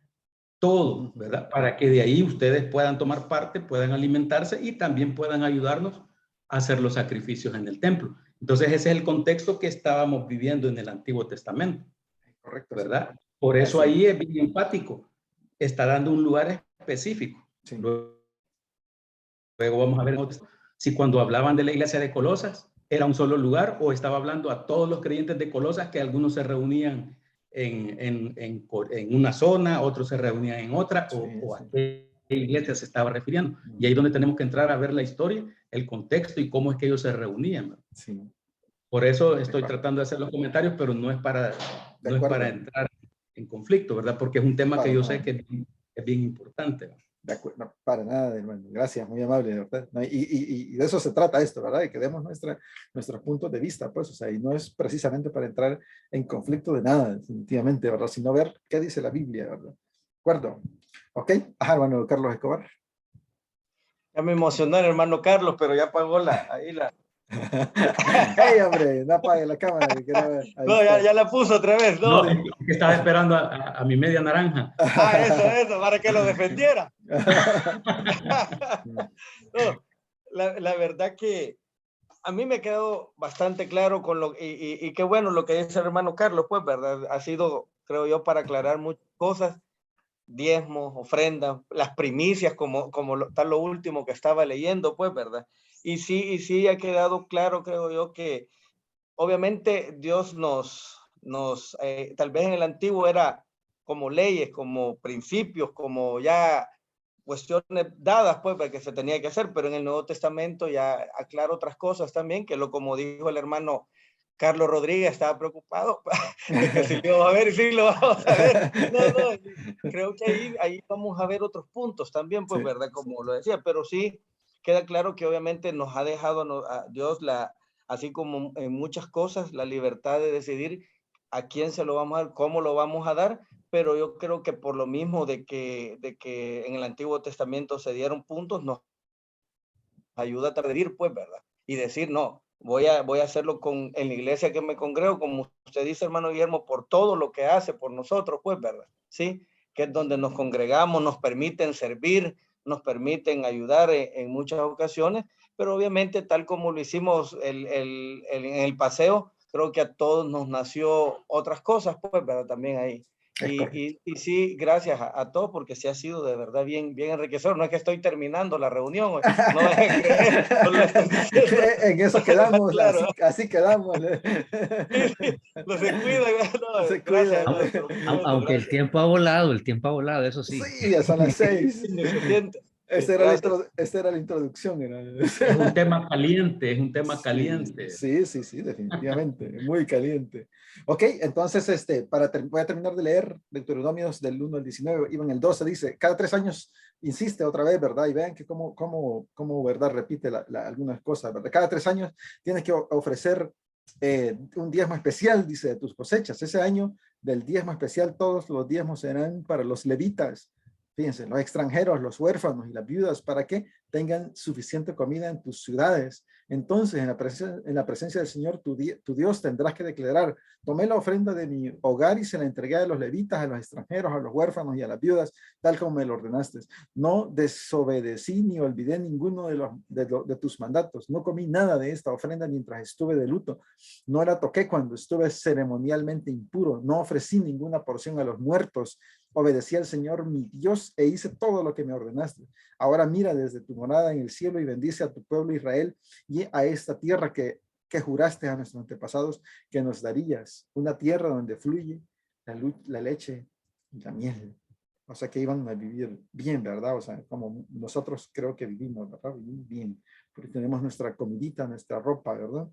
todo, ¿verdad? Para que de ahí ustedes puedan tomar parte, puedan alimentarse y también puedan ayudarnos a hacer los sacrificios en el templo. Entonces ese es el contexto que estábamos viviendo en el Antiguo Testamento. Correcto. ¿Verdad? Sí. Por eso ahí es bien empático. Está dando un lugar específico. Sí. Luego vamos a ver si cuando hablaban de la iglesia de Colosas era un solo lugar o estaba hablando a todos los creyentes de Colosas, que algunos se reunían en una zona, otros se reunían en otra, o a qué iglesia se estaba refiriendo. Y ahí es donde tenemos que entrar a ver la historia, el contexto y cómo es que ellos se reunían. Sí. Por eso estoy tratando de hacer los comentarios, pero no es para entrar en conflicto, ¿verdad? Porque es un tema que yo sé que es bien importante. De acuerdo, no, para nada, hermano. Gracias, muy amable, ¿verdad? No, y de eso se trata esto, ¿verdad? De que demos nuestros puntos de vista, pues, o sea, y no es precisamente para entrar en conflicto de nada, definitivamente, ¿verdad? Sino ver qué dice la Biblia, ¿verdad? ¿De acuerdo? ¿Ok? Ajá, hermano Carlos Escobar. Ya me emocionó el hermano Carlos, pero ya apagó ahí la... ¡Ey, hombre! No apague la cámara. No, ya la puso otra vez, ¿no? No, es que estaba esperando a mi media naranja. Eso, para que lo defendiera. No, la verdad que a mí me quedó bastante claro con y qué bueno lo que dice el hermano Carlos, pues, ¿verdad? Ha sido, creo yo, para aclarar muchas cosas, diezmos, ofrendas, las primicias, como tal lo último que estaba leyendo, pues, ¿verdad? Y sí ha quedado claro, creo yo, que obviamente Dios tal vez en el antiguo era como leyes, como principios, como ya cuestiones dadas, pues, para que se tenía que hacer, pero en el Nuevo Testamento ya aclara otras cosas también, que como dijo el hermano Carlos Rodríguez, estaba preocupado de que si lo vamos a ver y sí lo vamos a ver. No, creo que ahí vamos a ver otros puntos también, pues, sí, ¿verdad? Como lo decía, pero sí queda claro que obviamente nos ha dejado a Dios, así como en muchas cosas, la libertad de decidir a quién se lo vamos a dar, cómo lo vamos a dar, pero yo creo que por lo mismo de que en el Antiguo Testamento se dieron puntos, nos ayuda a traducir, pues, ¿verdad? Y decir, no, voy a hacerlo en la iglesia que me congrego, como usted dice, hermano Guillermo, por todo lo que hace por nosotros, pues, ¿verdad? Sí, que es donde nos congregamos, nos permiten servir, nos permiten ayudar en muchas ocasiones, pero obviamente tal como lo hicimos en el paseo, creo que a todos nos nació otras cosas, pues, ¿verdad? También ahí. Y sí, gracias a todos, porque sí ha sido de verdad bien enriquecedor. No es que estoy terminando la reunión, no vayan a creer, solo estoy diciendo. En eso quedamos, claro. así quedamos. No se cuida, no, se gracias. cuida. Aunque el tiempo ha volado, eso sí. Sí, ya son las 6. Esta era la introducción. Es un tema caliente, es un tema caliente. Sí, definitivamente, muy caliente. Ok, entonces voy a terminar de leer Deuteronomios del 1 al 19, y en el 12 dice, cada 3 años, insiste otra vez, ¿verdad? Y vean que cómo ¿verdad? Repite algunas cosas, ¿verdad? Cada 3 años tienes que ofrecer un diezmo especial, dice, de tus cosechas. Ese año del diezmo especial, todos los diezmos serán para los levitas. Fíjense, los extranjeros, los huérfanos y las viudas, para que tengan suficiente comida en tus ciudades. Entonces, en la presencia del Señor, tu Dios, tendrás que declarar, tomé la ofrenda de mi hogar y se la entregué a los levitas, a los extranjeros, a los huérfanos y a las viudas, tal como me lo ordenaste. No desobedecí ni olvidé ninguno de tus mandatos. No comí nada de esta ofrenda mientras estuve de luto. No la toqué cuando estuve ceremonialmente impuro. No ofrecí ninguna porción a los muertos. Obedecí al Señor mi Dios e hice todo lo que me ordenaste. Ahora mira desde tu morada en el cielo y bendice a tu pueblo Israel y a esta tierra que juraste a nuestros antepasados que nos darías, una tierra donde fluye la leche y la miel. O sea, que iban a vivir bien, ¿verdad? O sea, como nosotros creo que vivimos, ¿verdad? Vivimos bien, porque tenemos nuestra comidita, nuestra ropa, ¿verdad?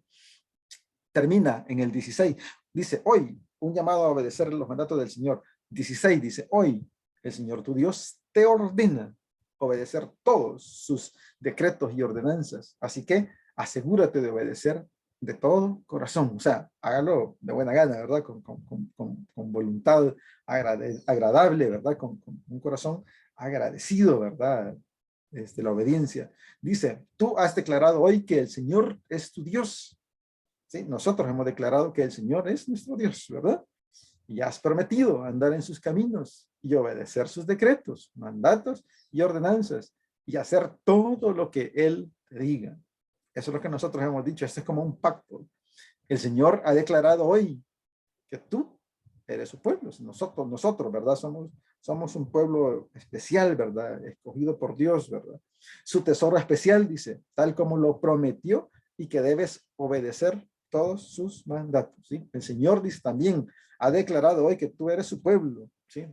Termina en el 16. Dice, hoy, un llamado a obedecer los mandatos del Señor. 16 dice, hoy el Señor tu Dios te ordena obedecer todos sus decretos y ordenanzas. Así que asegúrate de obedecer de todo corazón. O sea, hágalo de buena gana, ¿verdad? Con voluntad agradable, ¿verdad? Con un corazón agradecido, ¿verdad? La obediencia. Dice, tú has declarado hoy que el Señor es tu Dios. ¿Sí? Nosotros hemos declarado que el Señor es nuestro Dios, ¿verdad? Y has prometido andar en sus caminos y obedecer sus decretos, mandatos y ordenanzas y hacer todo lo que Él te diga. Eso es lo que nosotros hemos dicho. Este es como un pacto. El Señor ha declarado hoy que tú eres su pueblo. Nosotros, ¿verdad? Somos un pueblo especial, ¿verdad? Escogido por Dios, ¿verdad? Su tesoro especial, dice, tal como lo prometió y que debes obedecer todos sus mandatos, ¿sí? El Señor dice también, ha declarado hoy que tú eres su pueblo, ¿sí?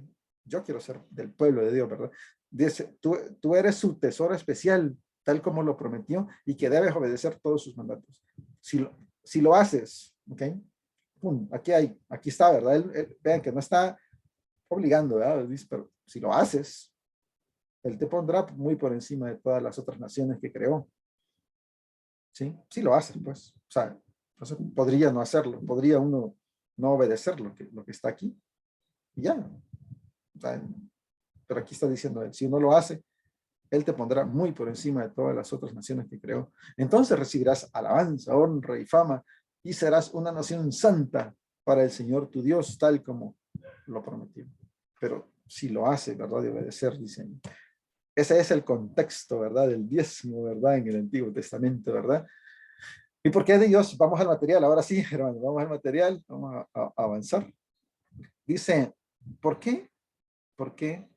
Yo quiero ser del pueblo de Dios, ¿verdad? Dice, tú eres su tesoro especial, tal como lo prometió, y que debes obedecer todos sus mandatos. Si lo haces, ¿ok? Pum, aquí está, ¿verdad? Vean que no está obligando, ¿verdad? Dice, pero si lo haces, Él te pondrá muy por encima de todas las otras naciones que creó. ¿Sí? Si lo haces, pues. O sea, entonces podría no hacerlo, podría uno no obedecer lo que está aquí. Y ya. O sea, pero aquí está diciendo Él, si uno lo hace, Él te pondrá muy por encima de todas las otras naciones que creó. Entonces recibirás alabanza, honra y fama y serás una nación santa para el Señor tu Dios, tal como lo prometió. Pero si lo hace, ¿verdad? De obedecer, dicen. Ese es el contexto, ¿verdad? Del diezmo, ¿verdad? En el Antiguo Testamento, ¿verdad? ¿Y por qué de Dios? Vamos al material. Ahora sí, hermano, vamos al material. Vamos a avanzar. Dice, ¿por qué? ¿Por qué?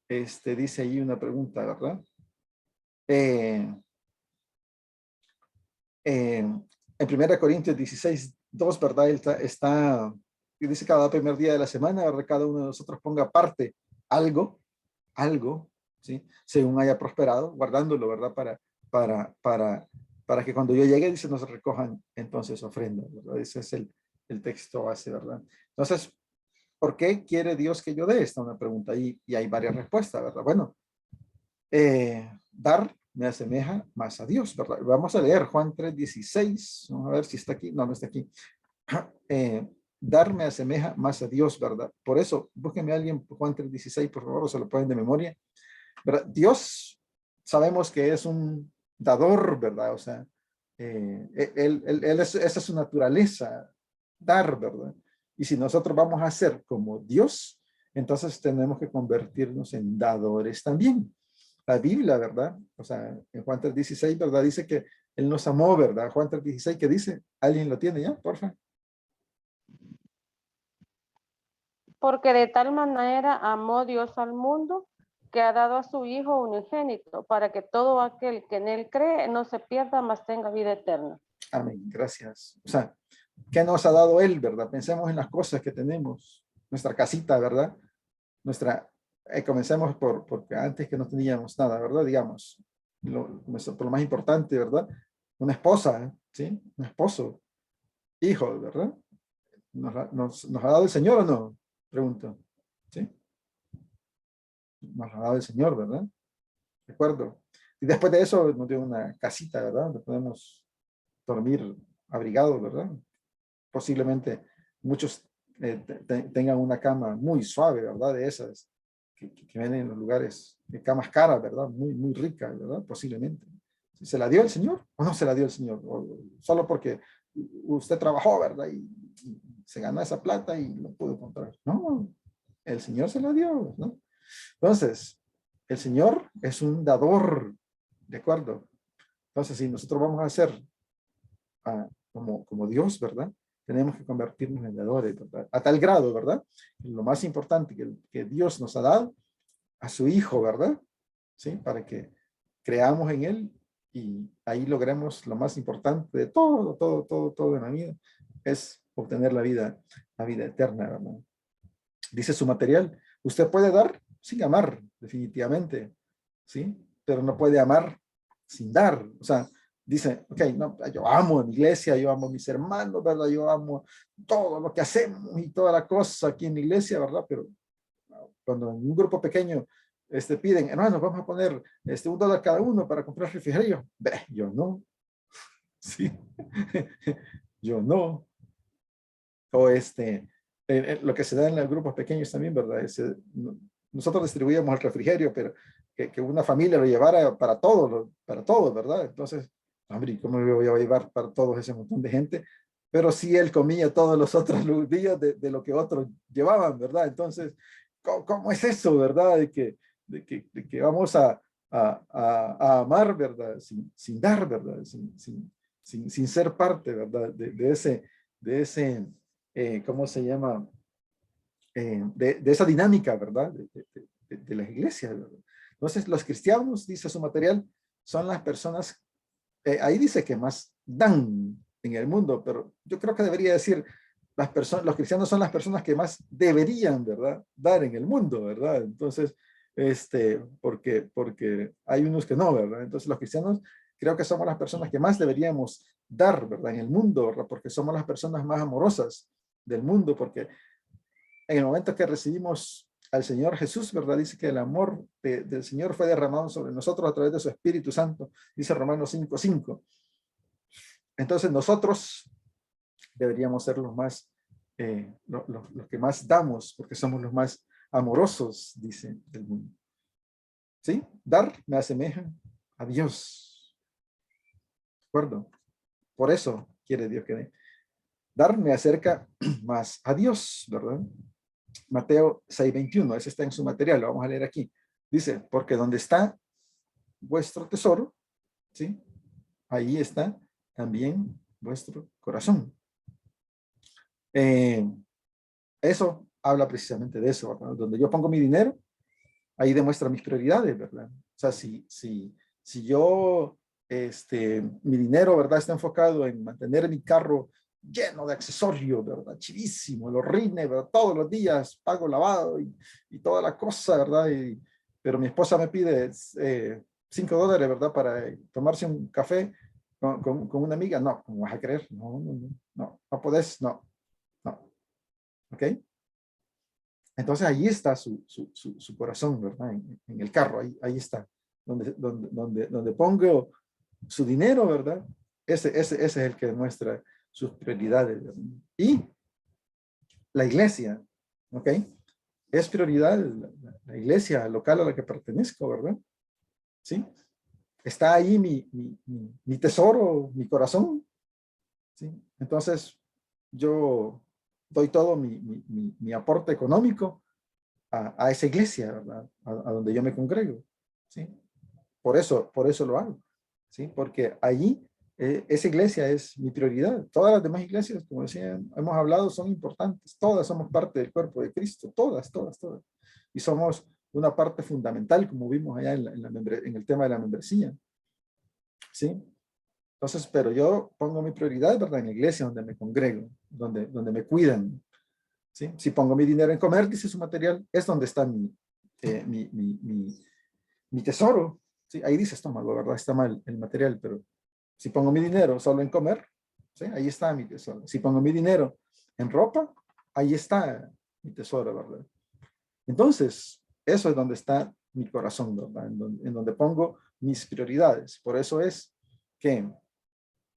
Dice ahí una pregunta, ¿verdad? En 1 Corintios 16:2, ¿verdad? Y dice cada primer día de la semana, ¿verdad? Cada uno de nosotros ponga aparte algo, ¿sí? Según haya prosperado, guardándolo, ¿verdad? Para que cuando yo llegue, dice, nos recojan entonces ofrendas, ¿verdad? Ese es el texto base, ¿verdad? Entonces, ¿por qué quiere Dios que yo dé? Esta es una pregunta y hay varias respuestas, ¿verdad? Bueno, dar me asemeja más a Dios, ¿verdad? Vamos a leer Juan 3:16. Vamos a ver si está aquí. No, no está aquí. Dar me asemeja más a Dios, ¿verdad? Por eso, búsquenme a alguien Juan 3:16, por favor, o se lo pueden de memoria, ¿verdad? Dios, sabemos que es un dador, ¿verdad? O sea, esa es su naturaleza, dar, ¿verdad? Y si nosotros vamos a ser como Dios, entonces tenemos que convertirnos en dadores también. La Biblia, ¿verdad? O sea, en Juan 3:16, ¿verdad? Dice que Él nos amó, ¿verdad? Juan 3:16, ¿qué dice? ¿Alguien lo tiene ya? Por favor. Porque de tal manera amó Dios al mundo que ha dado a su Hijo unigénito para que todo aquel que en Él cree no se pierda, mas tenga vida eterna. Amén, gracias. O sea, ¿qué nos ha dado Él, verdad? Pensemos en las cosas que tenemos, nuestra casita, ¿verdad? Comencemos porque antes que no teníamos nada, ¿verdad? Digamos, por lo más importante, ¿verdad? Una esposa, ¿sí? Un esposo, hijos, ¿verdad? ¿Nos ha dado el Señor o no? Pregunto, ¿sí? Nos ha dado el Señor, ¿verdad? De acuerdo. Y después de eso nos dio una casita, ¿verdad? Donde podemos dormir abrigados, ¿verdad? Posiblemente muchos tengan una cama muy suave, ¿verdad? De esas que venden en los lugares, de camas caras, ¿verdad? Muy, muy ricas, ¿verdad? Posiblemente. ¿Se la dio el Señor o no se la dio el Señor? O solo porque usted trabajó, ¿verdad? Y se ganó esa plata y lo pudo comprar. No, el Señor se la dio, ¿no? Entonces, el Señor es un dador, ¿de acuerdo? Entonces, si nosotros vamos a ser como Dios, ¿verdad? Tenemos que convertirnos en dadores, ¿verdad? A tal grado, ¿verdad? Lo más importante que Dios nos ha dado a su Hijo, ¿verdad? ¿Sí? Para que creamos en Él y ahí logremos lo más importante de todo en la vida, es obtener la vida eterna, ¿verdad? Dice su material, usted puede dar sin amar, definitivamente, ¿sí? Pero no puede amar sin dar, o sea, dice, ok, no, yo amo a mi iglesia, yo amo a mis hermanos, ¿verdad? Yo amo todo lo que hacemos y toda la cosa aquí en la iglesia, ¿verdad? Pero cuando en un grupo pequeño piden, hermanos, vamos a poner $1 cada uno para comprar refrigerio, yo no, ¿sí? Yo no. O lo que se da en los grupos pequeños también, ¿verdad? Nosotros distribuíamos el refrigerio, pero que una familia lo llevara para todos, ¿verdad? Entonces, hombre, ¿cómo me voy a llevar para todos ese montón de gente? Pero sí él comía todos los otros días de lo que otros llevaban, ¿verdad? Entonces, ¿cómo es eso, verdad? De que vamos a amar, ¿verdad? Sin dar, ¿verdad? Sin ser parte, ¿verdad? De ese ¿cómo se llama? De esa dinámica, ¿verdad? De las iglesias, ¿verdad? Entonces, los cristianos, dice su material, son las personas, ahí dice que más dan en el mundo, pero yo creo que debería decir, los cristianos son las personas que más deberían, ¿verdad? Dar en el mundo, ¿verdad? Entonces, porque hay unos que no, ¿verdad? Entonces, los cristianos creo que somos las personas que más deberíamos dar, ¿verdad? En el mundo, ¿verdad? Porque somos las personas más amorosas del mundo, porque en el momento que recibimos al Señor Jesús, ¿verdad? Dice que el amor del Señor fue derramado sobre nosotros a través de su Espíritu Santo, dice Romanos 5:5. Entonces nosotros deberíamos ser los más, los que más damos, porque somos los más amorosos, dice el mundo. ¿Sí? Dar me asemeja a Dios. ¿De acuerdo? Por eso quiere Dios que dé. Dar me acerca más a Dios, ¿verdad? Mateo 6:21, ese está en su material, lo vamos a leer aquí. Dice, porque donde está vuestro tesoro, ¿sí? Ahí está también vuestro corazón. Eso habla precisamente de eso, ¿verdad? Donde yo pongo mi dinero, ahí demuestra mis prioridades, ¿verdad? O sea, si yo, mi dinero, ¿verdad? Está enfocado en mantener mi carro lleno de accesorios, ¿verdad? Chivísimo, los rines, ¿verdad? Todos los días pago lavado y toda la cosa, ¿verdad? Pero mi esposa me pide $5, ¿verdad? Para tomarse un café con una amiga. No, ¿cómo vas a creer? No podés, no. ¿Ok? Entonces ahí está su corazón, ¿verdad? En el carro, ahí está. Donde pongo su dinero, ¿verdad? Ese es el que demuestra sus prioridades, ¿verdad? Y la iglesia, ¿ok? Es prioridad la iglesia local a la que pertenezco, ¿verdad? ¿Sí? Está ahí mi tesoro, mi corazón, ¿sí? Entonces, yo doy todo mi aporte económico a esa iglesia, ¿verdad? A donde yo me congrego, ¿sí? Por eso lo hago, ¿sí? Porque allí esa iglesia es mi prioridad. Todas las demás iglesias, como decían, hemos hablado, son importantes. Todas somos parte del cuerpo de Cristo, todas. Y somos una parte fundamental, como vimos allá en el tema de la membresía, ¿sí? Entonces, pero yo pongo mi prioridad, ¿verdad? En la iglesia donde me congrego, donde me cuidan, ¿sí? Si pongo mi dinero en comer, dice su material, es donde está mi tesoro, ¿sí? Ahí dice estómago, ¿verdad? Está mal el material, pero si pongo mi dinero solo en comer, ¿sí? Ahí está mi tesoro. Si pongo mi dinero en ropa, ahí está mi tesoro, ¿verdad? Entonces, eso es donde está mi corazón, ¿verdad? En donde pongo mis prioridades. Por eso es que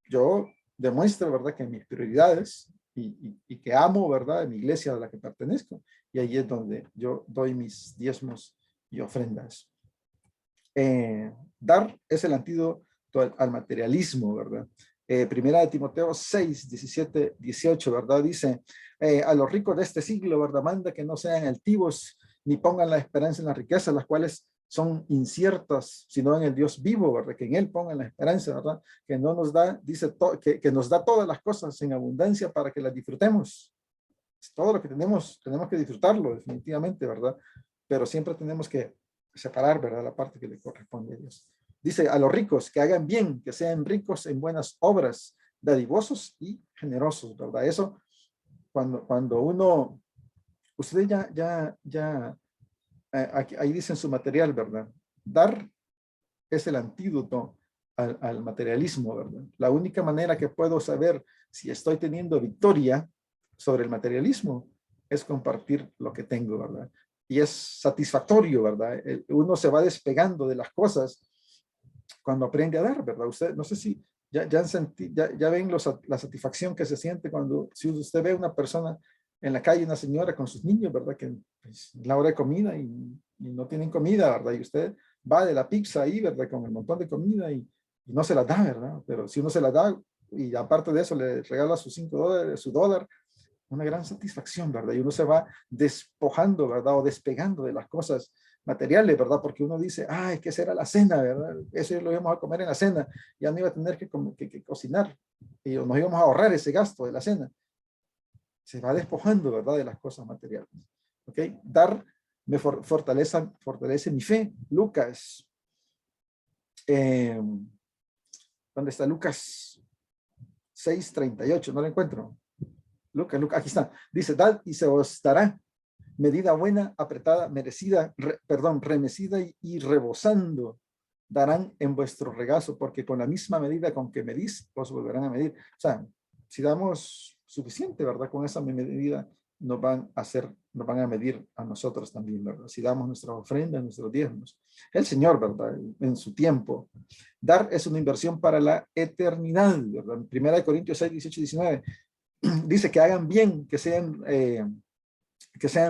yo demuestro, ¿verdad? Que mis prioridades y que amo, ¿verdad? Mi iglesia a la que pertenezco. Y ahí es donde yo doy mis diezmos y ofrendas. Dar es el antídoto al materialismo, ¿verdad? Primera de Timoteo 6, 17, 18, ¿verdad? Dice, a los ricos de este siglo, ¿verdad? Manda que no sean altivos ni pongan la esperanza en las riquezas, las cuales son inciertas, sino en el Dios vivo, ¿verdad? Que en Él pongan la esperanza, ¿verdad? Que no nos da, dice, que nos da todas las cosas en abundancia para que las disfrutemos. Todo lo que tenemos que disfrutarlo, definitivamente, ¿verdad? Pero siempre tenemos que separar, ¿verdad? La parte que le corresponde a Dios. Dice, a los ricos que hagan bien, que sean ricos en buenas obras, dadivosos y generosos, ¿verdad? Eso, cuando uno, ustedes ahí dicen su material, ¿verdad? Dar es el antídoto al materialismo, ¿verdad? La única manera que puedo saber si estoy teniendo victoria sobre el materialismo es compartir lo que tengo, ¿verdad? Y es satisfactorio, ¿verdad? Uno se va despegando de las cosas cuando aprende a dar, ¿verdad? Usted, no sé si ya ven la satisfacción que se siente cuando, si usted ve una persona en la calle, una señora con sus niños, ¿verdad? Que pues, es la hora de comida y no tienen comida, ¿verdad? Y usted va de la pizza ahí, ¿verdad? Con el montón de comida y no se la da, ¿verdad? Pero si uno se la da y aparte de eso le regala sus $5, su dólar, una gran satisfacción, ¿verdad? Y uno se va despojando, ¿verdad? O despegando de las cosas materiales, ¿verdad? Porque uno dice, ay, ¿qué será la cena, verdad? Eso lo íbamos a comer en la cena, ya no iba a tener que cocinar y nos íbamos a ahorrar ese gasto de la cena. Se va despojando, ¿verdad? De las cosas materiales. ¿Ok? Dar me fortalece mi fe. Lucas. ¿Dónde está Lucas 6:38? No lo encuentro. Lucas, aquí está. Dice, dad y se os dará medida buena, apretada, merecida, remecida y rebosando darán en vuestro regazo, porque con la misma medida con que medís, os volverán a medir. O sea, si damos suficiente, ¿verdad? Con esa medida nos van a medir a nosotros también, ¿verdad? Si damos nuestra ofrenda, nuestros diezmos. El Señor, ¿verdad? En su tiempo. Dar es una inversión para la eternidad, ¿verdad? 1 Corintios 6, 18 y 19 dice que hagan bien, que sean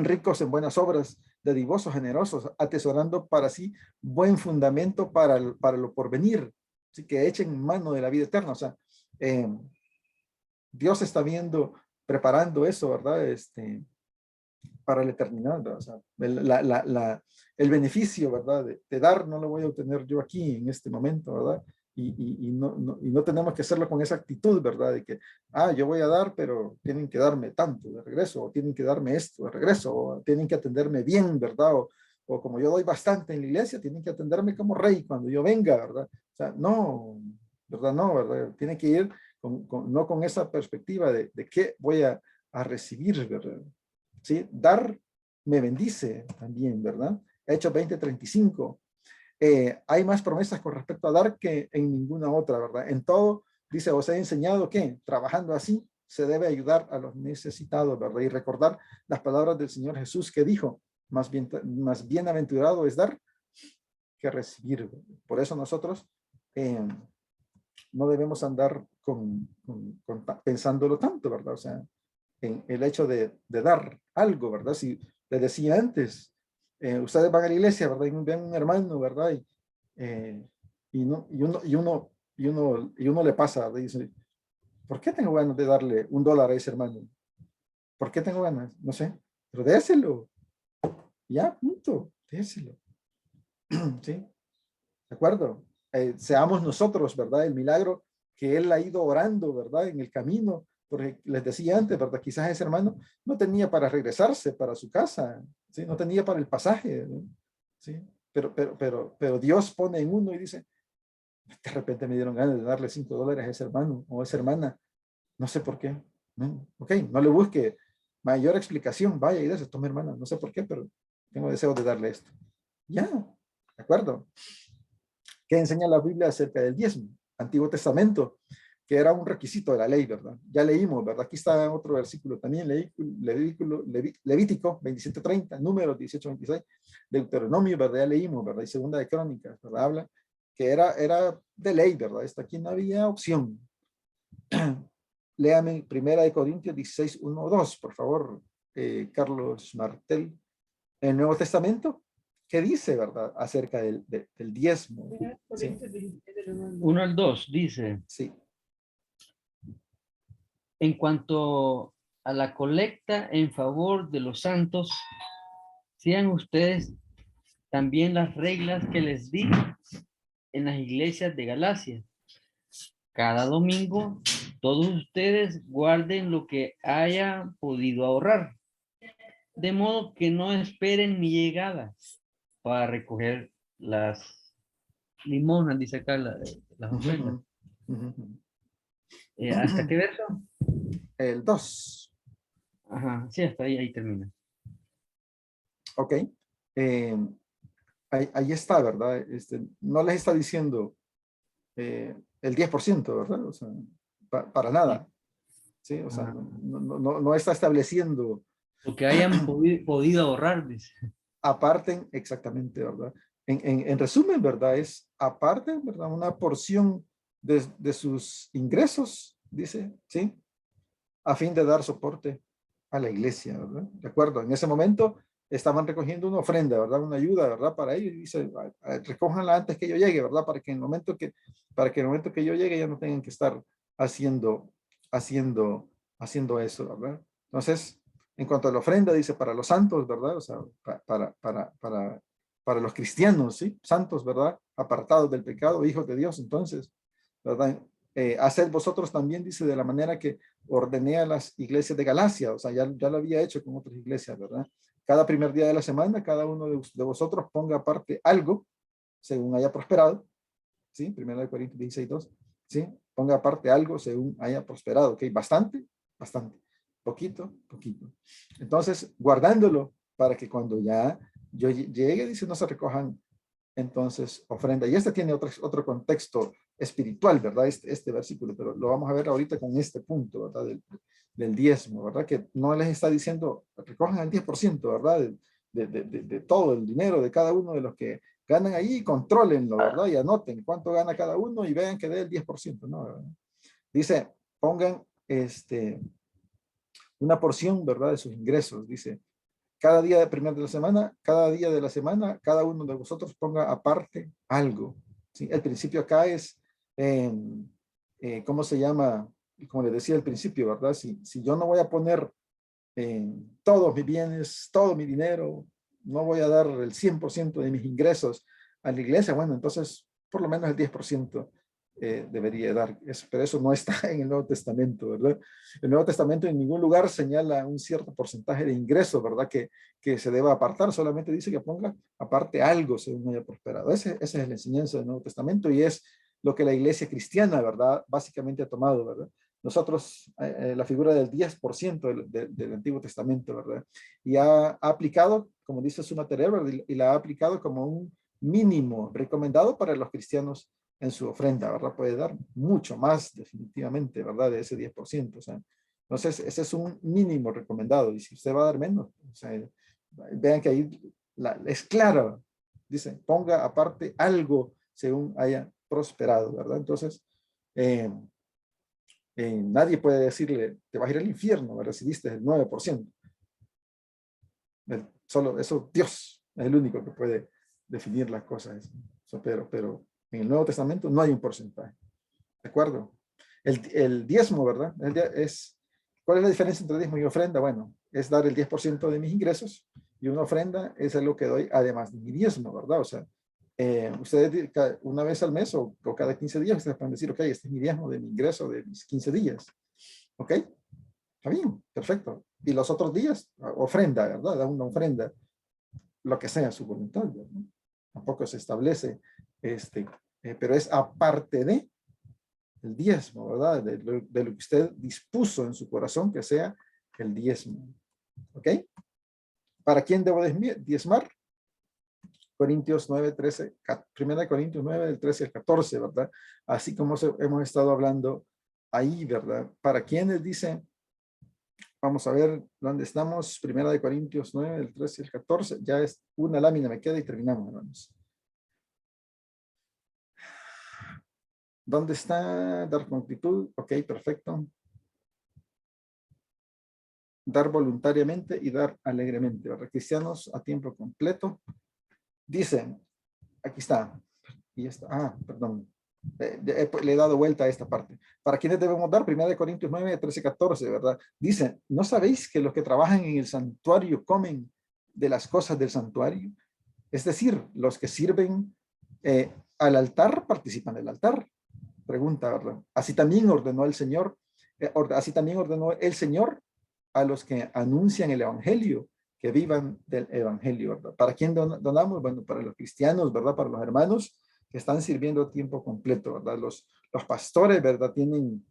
ricos en buenas obras, dadivosos, generosos, atesorando para sí buen fundamento para lo porvenir, así que echen mano de la vida eterna. O sea, Dios está preparando eso, ¿verdad? Para la eternidad, ¿verdad? O sea, el beneficio, ¿verdad? De dar no lo voy a obtener yo aquí en este momento, ¿verdad? Y no tenemos que hacerlo con esa actitud, ¿verdad? De que, yo voy a dar, pero tienen que darme tanto de regreso, o tienen que darme esto de regreso, o tienen que atenderme bien, ¿verdad? O como yo doy bastante en la iglesia, tienen que atenderme como rey cuando yo venga, ¿verdad? O sea, no, ¿verdad? No, ¿verdad? Tiene que ir no con esa perspectiva de qué voy a recibir, ¿verdad? ¿Sí? Dar me bendice también, ¿verdad? Hechos 20:35. Hay más promesas con respecto a dar que en ninguna otra, ¿verdad? En todo, dice, os he enseñado que trabajando así se debe ayudar a los necesitados, ¿verdad? Y recordar las palabras del Señor Jesús que dijo, más bienaventurado es dar que recibir, ¿verdad? Por eso nosotros no debemos andar pensándolo tanto, ¿verdad? O sea, en el hecho de dar algo, ¿verdad? Si les decía antes, ustedes van a la iglesia, ¿verdad? Y ven un hermano, ¿verdad? Y uno le pasa, ¿verdad? Y dice, ¿por qué tengo ganas de darle $1 a ese hermano? ¿Por qué tengo ganas? No sé, pero déselo. Ya, punto, déselo. ¿Sí? ¿De acuerdo? Seamos nosotros, ¿verdad? El milagro que él ha ido orando, ¿verdad? En el camino, porque les decía antes, ¿verdad? Quizás ese hermano no tenía para regresarse para su casa, ¿sí? No tenía para el pasaje, ¿no? ¿Sí? Pero Dios pone en uno y dice, de repente me dieron ganas de darle $5 a ese hermano o a esa hermana, no sé por qué. No, ok, no le busque mayor explicación, vaya y de eso, tome hermana, no sé por qué, pero tengo deseo de darle esto. Ya, ¿de acuerdo? ¿Qué enseña la Biblia acerca del diezmo? Antiguo Testamento, que era un requisito de la ley, ¿verdad? Ya leímos, ¿verdad? Aquí está otro versículo también, Levítico 27:30, Números 18:26, Deuteronomio, ¿verdad? Ya leímos, ¿verdad? Y Segunda de Crónicas, ¿verdad? Habla que era de ley, ¿verdad? Aquí no había opción. Léame 1 Corintios 16:1-2, por favor, Carlos Martel. En el Nuevo Testamento, ¿qué dice, verdad? Acerca del diezmo. Sí. 1 al 2 dice. Sí. En cuanto a la colecta en favor de los santos, sigan ustedes también las reglas que les di en las iglesias de Galacia. Cada domingo, todos ustedes guarden lo que haya podido ahorrar, de modo que no esperen mi llegada para recoger las limonas, dice acá, las ofrendas. ¿Hasta qué verso? El 2. Ajá, sí, hasta ahí termina. Ok. Ahí está, ¿verdad? No les está diciendo el 10%, ¿verdad? O sea, para nada. ¿Sí? O sea, no está estableciendo. Lo que hayan podido ahorrar, dice. Aparten, exactamente, ¿verdad? En resumen, ¿verdad? Es aparten, ¿verdad? Una porción de sus ingresos, dice, ¿sí? A fin de dar soporte a la iglesia, ¿verdad? De acuerdo, en ese momento estaban recogiendo una ofrenda, ¿verdad? Una ayuda, ¿verdad? Para ellos, y dice, recójanla antes que yo llegue, ¿verdad? Para que en el momento que yo llegue ya no tengan que estar haciendo eso, ¿verdad? Entonces, en cuanto a la ofrenda, dice, para los santos, ¿verdad? O sea, para los cristianos, ¿sí? Santos, ¿verdad? Apartados del pecado, hijos de Dios, entonces, ¿verdad? Haced vosotros también, dice, de la manera que ordené a las iglesias de Galacia, o sea, ya lo había hecho con otras iglesias, ¿verdad? Cada primer día de la semana, cada uno de vosotros ponga aparte algo, según haya prosperado, ¿sí? 1 Corintios 16:2, ¿sí? Ponga aparte algo según haya prosperado, ¿ok? Bastante, poquito. Entonces, guardándolo para que cuando ya yo llegue, dice, no se recojan entonces ofrenda. Y este tiene otro contexto espiritual, ¿verdad? Este versículo, pero lo vamos a ver ahorita con este punto, ¿verdad? Del diezmo, ¿verdad? Que no les está diciendo, recojan el 10%, ¿verdad? De todo el dinero de cada uno de los que ganan ahí, contrólenlo, ¿verdad? Y anoten cuánto gana cada uno y vean que dé el 10%, ¿no? ¿Verdad? Dice, pongan una porción, ¿verdad? De sus ingresos, dice, cada día cada día de la semana, cada uno de vosotros ponga aparte algo, ¿sí? El principio acá es, ¿cómo se llama? Como les decía al principio, ¿verdad? Si yo no voy a poner todos mis bienes, todo mi dinero, no voy a dar el 100% de mis ingresos a la iglesia, bueno, entonces por lo menos el 10% debería dar. Pero eso no está en el Nuevo Testamento, ¿verdad? El Nuevo Testamento en ningún lugar señala un cierto porcentaje de ingresos, ¿verdad? Que se deba apartar, solamente dice que ponga aparte algo según haya prosperado. Esa es la enseñanza del Nuevo Testamento y es lo que la iglesia cristiana, ¿verdad? Básicamente ha tomado, ¿verdad? Nosotros, la figura del 10% del Antiguo Testamento, ¿verdad? Y ha aplicado, como dice Summa Terera, y la ha aplicado como un mínimo recomendado para los cristianos en su ofrenda, ¿verdad? Puede dar mucho más definitivamente, ¿verdad? De ese 10%, o sea, entonces ese es un mínimo recomendado, y si usted va a dar menos, o sea, vean que ahí es claro, dice, ponga aparte algo según haya prosperado, ¿verdad? Entonces, nadie puede decirle, te vas a ir al infierno, recibiste el 9%. Solo eso, Dios es el único que puede definir las cosas. Pero en el Nuevo Testamento no hay un porcentaje. ¿De acuerdo? El diezmo, ¿verdad? ¿Cuál es la diferencia entre diezmo y ofrenda? Bueno, es dar el 10% de mis ingresos y una ofrenda es lo que doy además de mi diezmo, ¿verdad? O sea, ustedes una vez al mes o cada 15 días ustedes pueden decir, ok, este es mi diezmo de mi ingreso de mis 15 días. ¿Ok? Está bien, perfecto. Y los otros días, ofrenda, ¿verdad? Da una ofrenda, lo que sea su voluntad, ¿verdad? Tampoco se establece, pero es aparte de el diezmo, ¿verdad? De lo que usted dispuso en su corazón que sea el diezmo. ¿Ok? ¿Para quién debo diezmar? Corintios 9, 13, 1 Corintios 9, del 13 al 14, ¿verdad? Así como hemos estado hablando ahí, ¿verdad? ¿Para quiénes dice? Vamos a ver dónde estamos. 1 Corintios 9, del 13 al 14. Ya es una lámina, me queda y terminamos, hermanos. ¿Dónde está? Dar con actitud. Ok, perfecto. Dar voluntariamente y dar alegremente, ¿verdad? Cristianos a tiempo completo. Dice, aquí está. Y está, perdón. Le he dado vuelta a esta parte. ¿Para quiénes debemos dar? 1 Corintios 9, 13, 14, ¿verdad? Dice, ¿no sabéis que los que trabajan en el santuario comen de las cosas del santuario? Es decir, los que sirven al altar participan del altar. Pregunta, ¿verdad? Así también ordenó el Señor, a los que anuncian el evangelio, que vivan del evangelio, ¿verdad? ¿Para quién donamos? Bueno, para los cristianos, ¿verdad? Para los hermanos que están sirviendo a tiempo completo, ¿verdad? Los pastores, ¿verdad? Tienen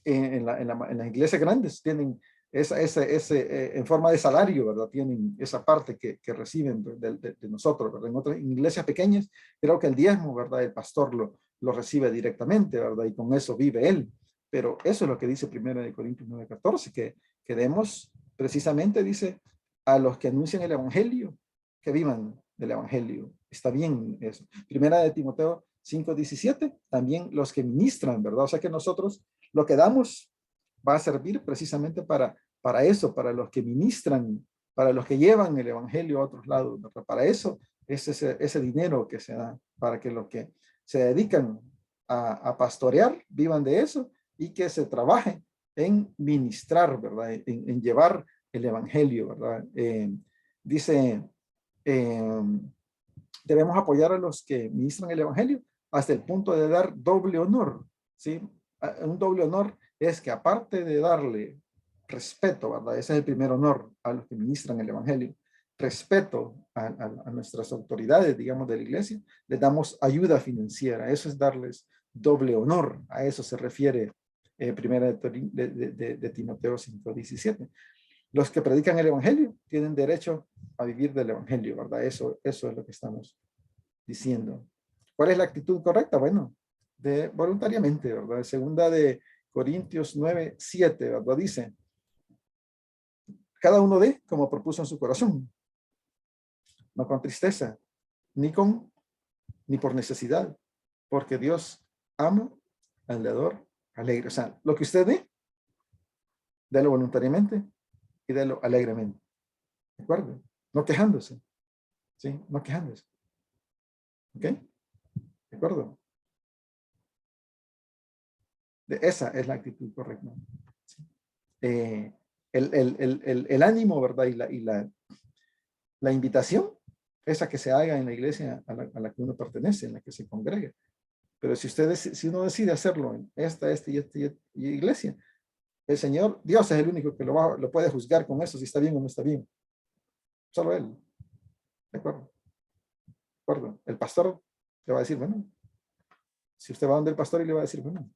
en las iglesias grandes, tienen en forma de salario, ¿verdad? Tienen esa parte que reciben de nosotros, ¿verdad? En otras iglesias pequeñas, creo que el diezmo, ¿verdad? El pastor lo recibe directamente, ¿verdad? Y con eso vive él. Pero eso es lo que dice 1 Corintios 9:14, que demos precisamente, dice, a los que anuncian el evangelio, que vivan del evangelio. Está bien eso. 1 Timoteo 5:17, también los que ministran, ¿verdad? O sea que nosotros lo que damos va a servir precisamente para eso, para los que ministran, para los que llevan el evangelio a otros lados, ¿verdad? Para eso es ese dinero que se da, para que los que se dedican a pastorear vivan de eso y que se trabaje en ministrar, ¿verdad? En llevar el evangelio, ¿verdad? Dice, debemos apoyar a los que ministran el evangelio hasta el punto de dar doble honor, ¿sí? Un doble honor es que aparte de darle respeto, ¿verdad? Ese es el primer honor a los que ministran el evangelio, respeto a nuestras autoridades, digamos, de la iglesia, les damos ayuda financiera. Eso es darles doble honor. A eso se refiere primera de Timoteo 5:17. Los que predican el evangelio tienen derecho a vivir del evangelio, ¿verdad? Eso es lo que estamos diciendo. ¿Cuál es la actitud correcta? Bueno, de voluntariamente, ¿verdad? Segunda de Corintios 9:7, ¿verdad? Dice, cada uno dé como propuso en su corazón, no con tristeza, ni por necesidad, porque Dios ama al dador alegre. O sea, lo que usted dé, délo voluntariamente y délo alegremente. ¿De acuerdo? No quejándose. ¿Sí? No quejándose. ¿Ok? ¿De acuerdo? Esa es la actitud correcta. ¿Sí? El ánimo, ¿verdad? Y la invitación es a que se haga en la iglesia a la que uno pertenece, en la que se congrega. Pero si uno decide hacerlo en esta iglesia, el Señor, Dios es el único que lo puede juzgar con eso, si está bien o no está bien. Solo Él. ¿De acuerdo? ¿De acuerdo? El pastor le va a decir, bueno, si usted va donde el pastor y le va a decir, bueno,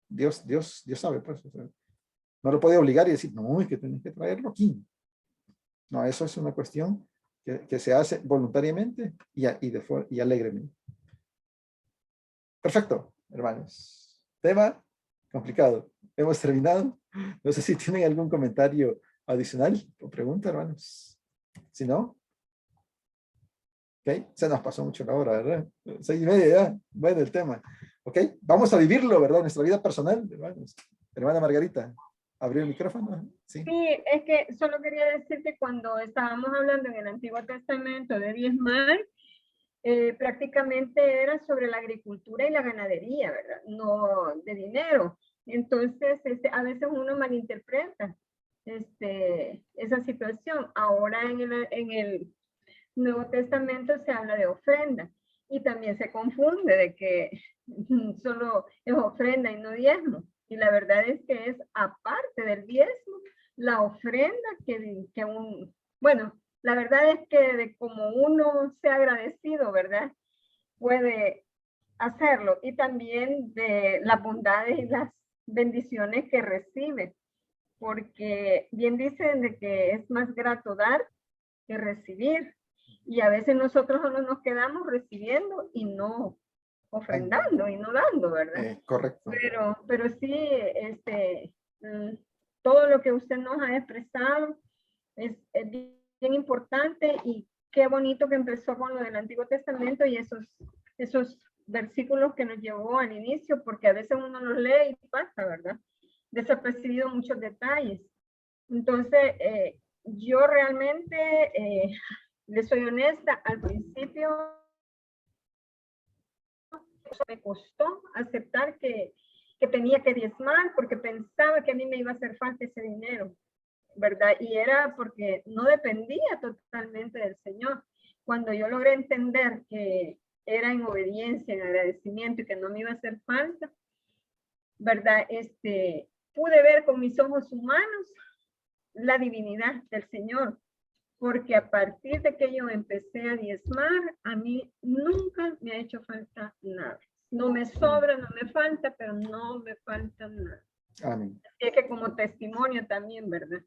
Dios sabe, pues. O sea, no lo puede obligar y decir, no, es que tienes que traerlo aquí. No, eso es una cuestión que se hace voluntariamente y alegremente. Perfecto, hermanos. Tema complicado. Hemos terminado. No sé si tienen algún comentario adicional o pregunta, hermanos. Si no, ok, se nos pasó mucho la hora, ¿verdad? 6:30 ya. Bueno, el tema. Ok, vamos a vivirlo, ¿verdad? Nuestra vida personal, hermanos. Hermana Margarita, ¿abrió el micrófono? Sí. Sí, es que solo quería decir que cuando estábamos hablando en el Antiguo Testamento de diezmar, prácticamente era sobre la agricultura y la ganadería, ¿verdad? No de dinero. Entonces, a veces uno malinterpreta esa situación. Ahora en el Nuevo Testamento se habla de ofrenda y también se confunde de que solo es ofrenda y no diezmo. Y la verdad es que es aparte del diezmo, la ofrenda bueno, la verdad es que de como uno sea agradecido, ¿verdad? Puede hacerlo. Y también de las bondades y las bendiciones que recibe. Porque bien dicen de que es más grato dar que recibir. Y a veces nosotros solo nos quedamos recibiendo y no ofrendando y no dando, ¿verdad? Correcto. Pero sí, todo lo que usted nos ha expresado es bien importante y qué bonito que empezó con lo del Antiguo Testamento y esos versículos que nos llevó al inicio, porque a veces uno los lee y pasa, ¿verdad? Desapercibido muchos detalles. Entonces, yo realmente, le soy honesta, al principio me costó aceptar que tenía que diezmar porque pensaba que a mí me iba a hacer falta ese dinero, ¿verdad? Y era porque no dependía totalmente del Señor. Cuando yo logré entender que era en obediencia, en agradecimiento y que no me iba a hacer falta, ¿verdad? Pude ver con mis ojos humanos la divinidad del Señor, porque a partir de que yo empecé a diezmar, a mí nunca me ha hecho falta nada. No me sobra, no me falta, pero no me falta nada. Amén. Es que como testimonio también, ¿verdad?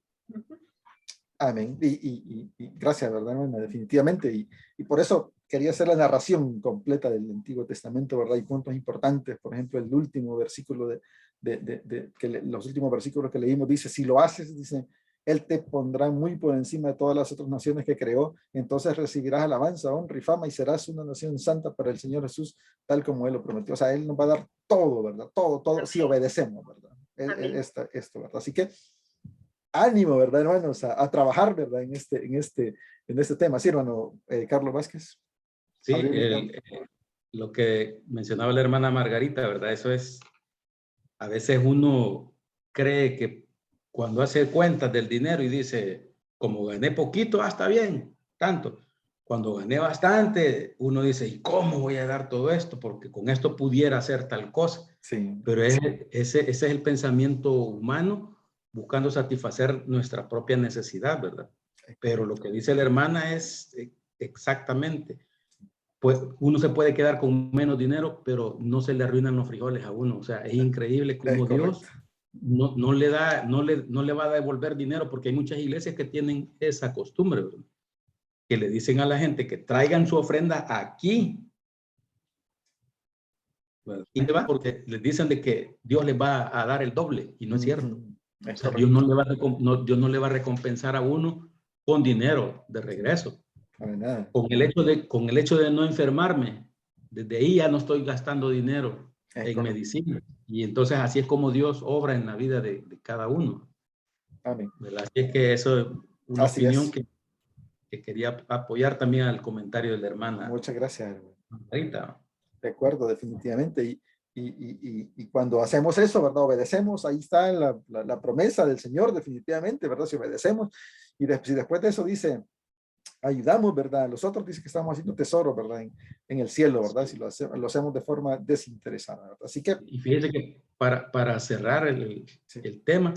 Amén. Y gracias, ¿verdad, hermana? Definitivamente. Y por eso quería hacer la narración completa del Antiguo Testamento, ¿verdad? Y puntos importantes. Por ejemplo, el último versículo los últimos versículos que leímos dice, si lo haces, dice, Él te pondrá muy por encima de todas las otras naciones que creó. Entonces recibirás alabanza, honra y fama y serás una nación santa para el Señor Jesús, tal como Él lo prometió. O sea, Él nos va a dar todo, ¿verdad? Todo, si obedecemos, ¿verdad? Esto, ¿verdad? Así que ánimo, ¿verdad, hermanos? A trabajar, ¿verdad? En este tema. Sí, hermano Carlos Vázquez. Sí, lo que mencionaba la hermana Margarita, ¿verdad? Eso es, a veces uno cree que cuando hace cuentas del dinero y dice, como gané poquito, está bien, tanto. Cuando gané bastante, uno dice, ¿y cómo voy a dar todo esto? Porque con esto pudiera hacer tal cosa. Sí. Pero ese es el pensamiento humano buscando satisfacer nuestra propia necesidad, ¿verdad? Pero lo que dice la hermana es exactamente, pues uno se puede quedar con menos dinero, pero no se le arruinan los frijoles a uno. O sea, es increíble cómo Dios no le va a devolver dinero, porque hay muchas iglesias que tienen esa costumbre, ¿verdad? Que le dicen a la gente que traigan su ofrenda aquí. ¿Verdad? Y va porque les dicen de que Dios les va a dar el doble, y no es cierto. O sea, Dios no le va a recompensar a uno con dinero de regreso. Con el hecho de no enfermarme, desde ahí ya no estoy gastando dinero en medicina. Y entonces así es como Dios obra en la vida de cada uno. Amén. ¿Verdad? Así es que eso es una opinión que quería apoyar también al comentario de la hermana. Muchas gracias, hermano. Margarita. De acuerdo, definitivamente. Y cuando hacemos eso, ¿verdad? Obedecemos, ahí está la promesa del Señor, definitivamente, ¿verdad? Si obedecemos, y si después de eso dice, ayudamos, ¿verdad? Los otros dicen que estamos haciendo tesoro, ¿verdad? En el cielo, ¿verdad? Si lo hacemos de forma desinteresada, ¿verdad? Así que... Y fíjese que para cerrar el tema,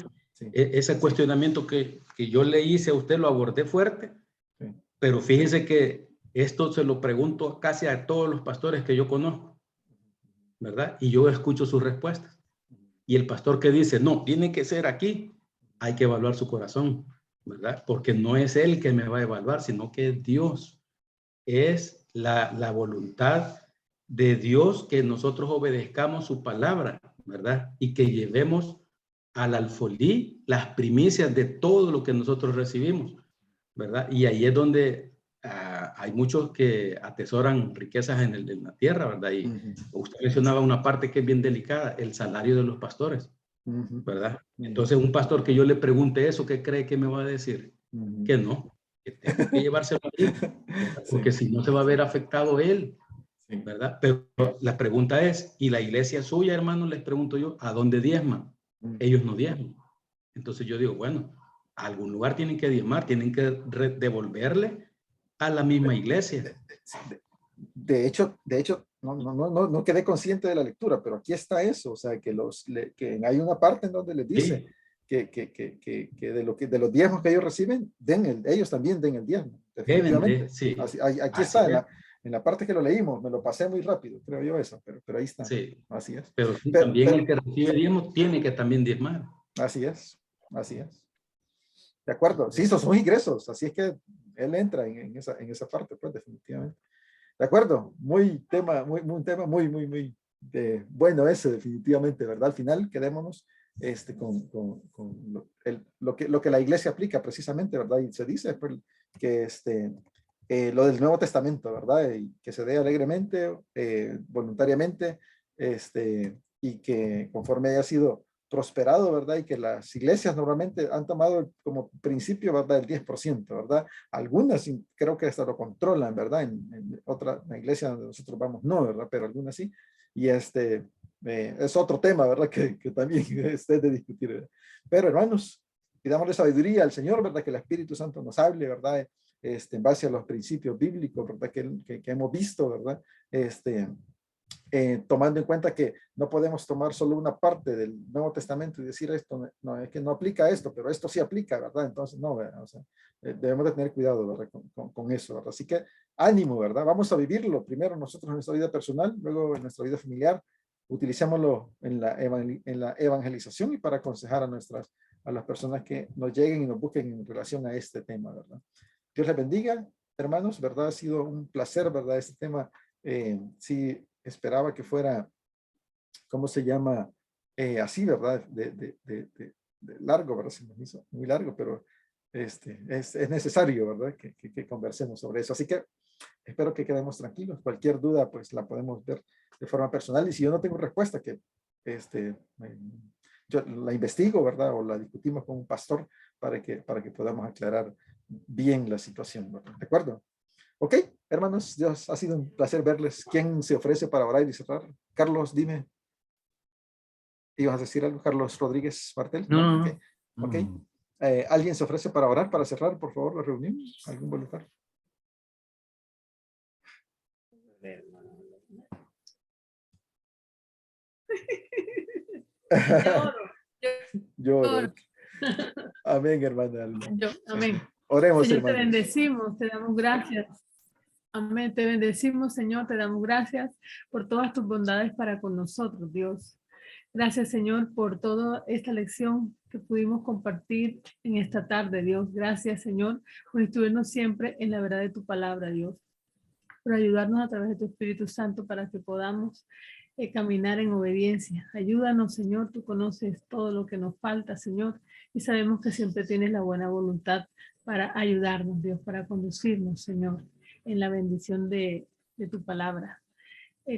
ese cuestionamiento que yo le hice a usted lo abordé fuerte, pero fíjese que esto se lo pregunto casi a todos los pastores que yo conozco, ¿verdad? Y yo escucho sus respuestas. Y el pastor que dice, no, tiene que ser aquí, hay que evaluar su corazón, ¿verdad? Porque no es él que me va a evaluar, sino que es Dios. Es la voluntad de Dios que nosotros obedezcamos su palabra, ¿verdad? Y que llevemos al alfolí las primicias de todo lo que nosotros recibimos, ¿verdad? Y ahí es donde hay muchos que atesoran riquezas en la tierra, ¿verdad? Y usted mencionaba una parte que es bien delicada, el salario de los pastores, ¿verdad? Entonces, un pastor que yo le pregunte eso, ¿qué cree que me va a decir? Que no, que tengo que llevárselo ahí, porque si no se va a ver afectado él, ¿verdad? Pero la pregunta es, ¿y la iglesia suya, hermano? Les pregunto yo, ¿a dónde diezman? Ellos no diezman. Entonces yo digo, bueno, a algún lugar tienen que diezmar, tienen que devolverle a la misma iglesia. De hecho, no quedé consciente de la lectura, pero aquí está eso, o sea, que hay una parte en donde les dice que de los diezmos que ellos reciben, ellos también den el diezmo, definitivamente. Sí. Aquí está, en la parte que lo leímos, me lo pasé muy rápido, creo yo eso, pero ahí está. Sí. Así es. Pero también el que recibe diezmo tiene que también diezmar. Así es. De acuerdo, sí, esos son ingresos, así es que él entra en esa parte, pues definitivamente. De acuerdo, un tema muy bueno ese, definitivamente, ¿verdad? Al final quedémonos con lo que la iglesia aplica precisamente, ¿verdad? Y se dice pues, que lo del Nuevo Testamento, ¿verdad? Y que se dé alegremente, voluntariamente, y que conforme haya sido prosperado, ¿verdad? Y que las iglesias normalmente han tomado como principio, ¿verdad? El 10%, ¿verdad? Algunas creo que hasta lo controlan, ¿verdad? En otra iglesia donde nosotros vamos, no, ¿verdad? Pero algunas sí. Y es otro tema, ¿verdad? Que también es de discutir, ¿verdad? Pero hermanos, pidámosle sabiduría al Señor, ¿verdad? Que el Espíritu Santo nos hable, ¿verdad? En base a los principios bíblicos, ¿verdad? Que hemos visto, ¿verdad? Tomando en cuenta que no podemos tomar solo una parte del Nuevo Testamento y decir esto, no, es que no aplica esto, pero esto sí aplica, ¿verdad? Entonces, no, ¿verdad? O sea, debemos de tener cuidado, ¿verdad? Con eso, ¿verdad? Así que ánimo, ¿verdad? Vamos a vivirlo primero nosotros en nuestra vida personal, luego en nuestra vida familiar, utilicémoslo en la evangelización y para aconsejar a las personas que nos lleguen y nos busquen en relación a este tema, ¿verdad? Dios les bendiga, hermanos, ¿verdad? Ha sido un placer, ¿verdad? Este tema, sí, esperaba que fuera, ¿cómo se llama? Así, ¿verdad? De largo, ¿verdad? Se me hizo muy largo, pero es necesario, ¿verdad? Que conversemos sobre eso. Así que espero que quedemos tranquilos. Cualquier duda, pues la podemos ver de forma personal. Y si yo no tengo respuesta, que yo la investigo, ¿verdad? O la discutimos con un pastor para que podamos aclarar bien la situación, ¿verdad? ¿De acuerdo? Ok, hermanos, Dios, ha sido un placer verles. ¿Quién se ofrece para orar y cerrar? Carlos, dime. ¿Ibas a decir algo? Carlos Rodríguez Martel. No. Okay. Ok. ¿Alguien se ofrece para orar, para cerrar, por favor, la reunión? ¿Algún voluntario? Yo oro. Amén, hermana. Amén. Oremos, Señor, te hermanos. bendecimos, te damos gracias. Amén, te bendecimos, Señor, te damos gracias por todas tus bondades para con nosotros, Dios. Gracias, Señor, por toda esta lección que pudimos compartir en esta tarde, Dios. Gracias, Señor, por instruirnos siempre en la verdad de tu palabra, Dios. Por ayudarnos a través de tu Espíritu Santo para que podamos caminar en obediencia. Ayúdanos, Señor, tú conoces todo lo que nos falta, Señor, y sabemos que siempre tienes la buena voluntad para ayudarnos, Dios, para conducirnos, Señor, en la bendición de tu palabra.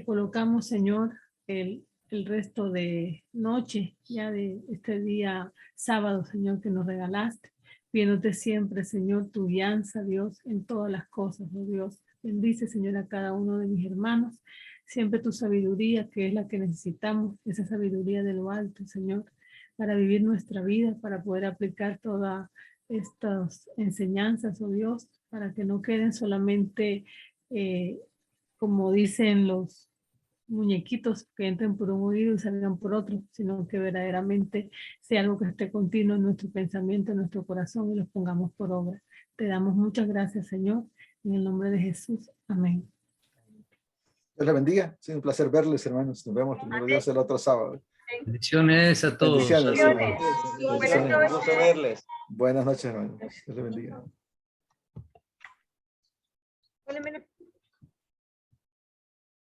Colocamos, Señor, el resto de noche, ya de este día sábado, Señor, que nos regalaste, pidiéndote siempre, Señor, tu guianza, Dios, en todas las cosas, oh Dios. Bendice, Señor, a cada uno de mis hermanos, siempre tu sabiduría, que es la que necesitamos, esa sabiduría de lo alto, Señor, para vivir nuestra vida, para poder aplicar todas estas enseñanzas, oh Dios, para que no queden solamente, como dicen los muñequitos, que entren por un oído y salgan por otro, sino que verdaderamente sea algo que esté continuo en nuestro pensamiento, en nuestro corazón, y los pongamos por obra. Te damos muchas gracias, Señor, en el nombre de Jesús. Amén. Dios les bendiga. Ha sido un placer verles, hermanos. Nos vemos primero Dios el otro sábado. Bendiciones a todos. Bendiciones, hermanos. Un gusto verles. Buenas noches, hermanos. Dios les bendiga. Hola,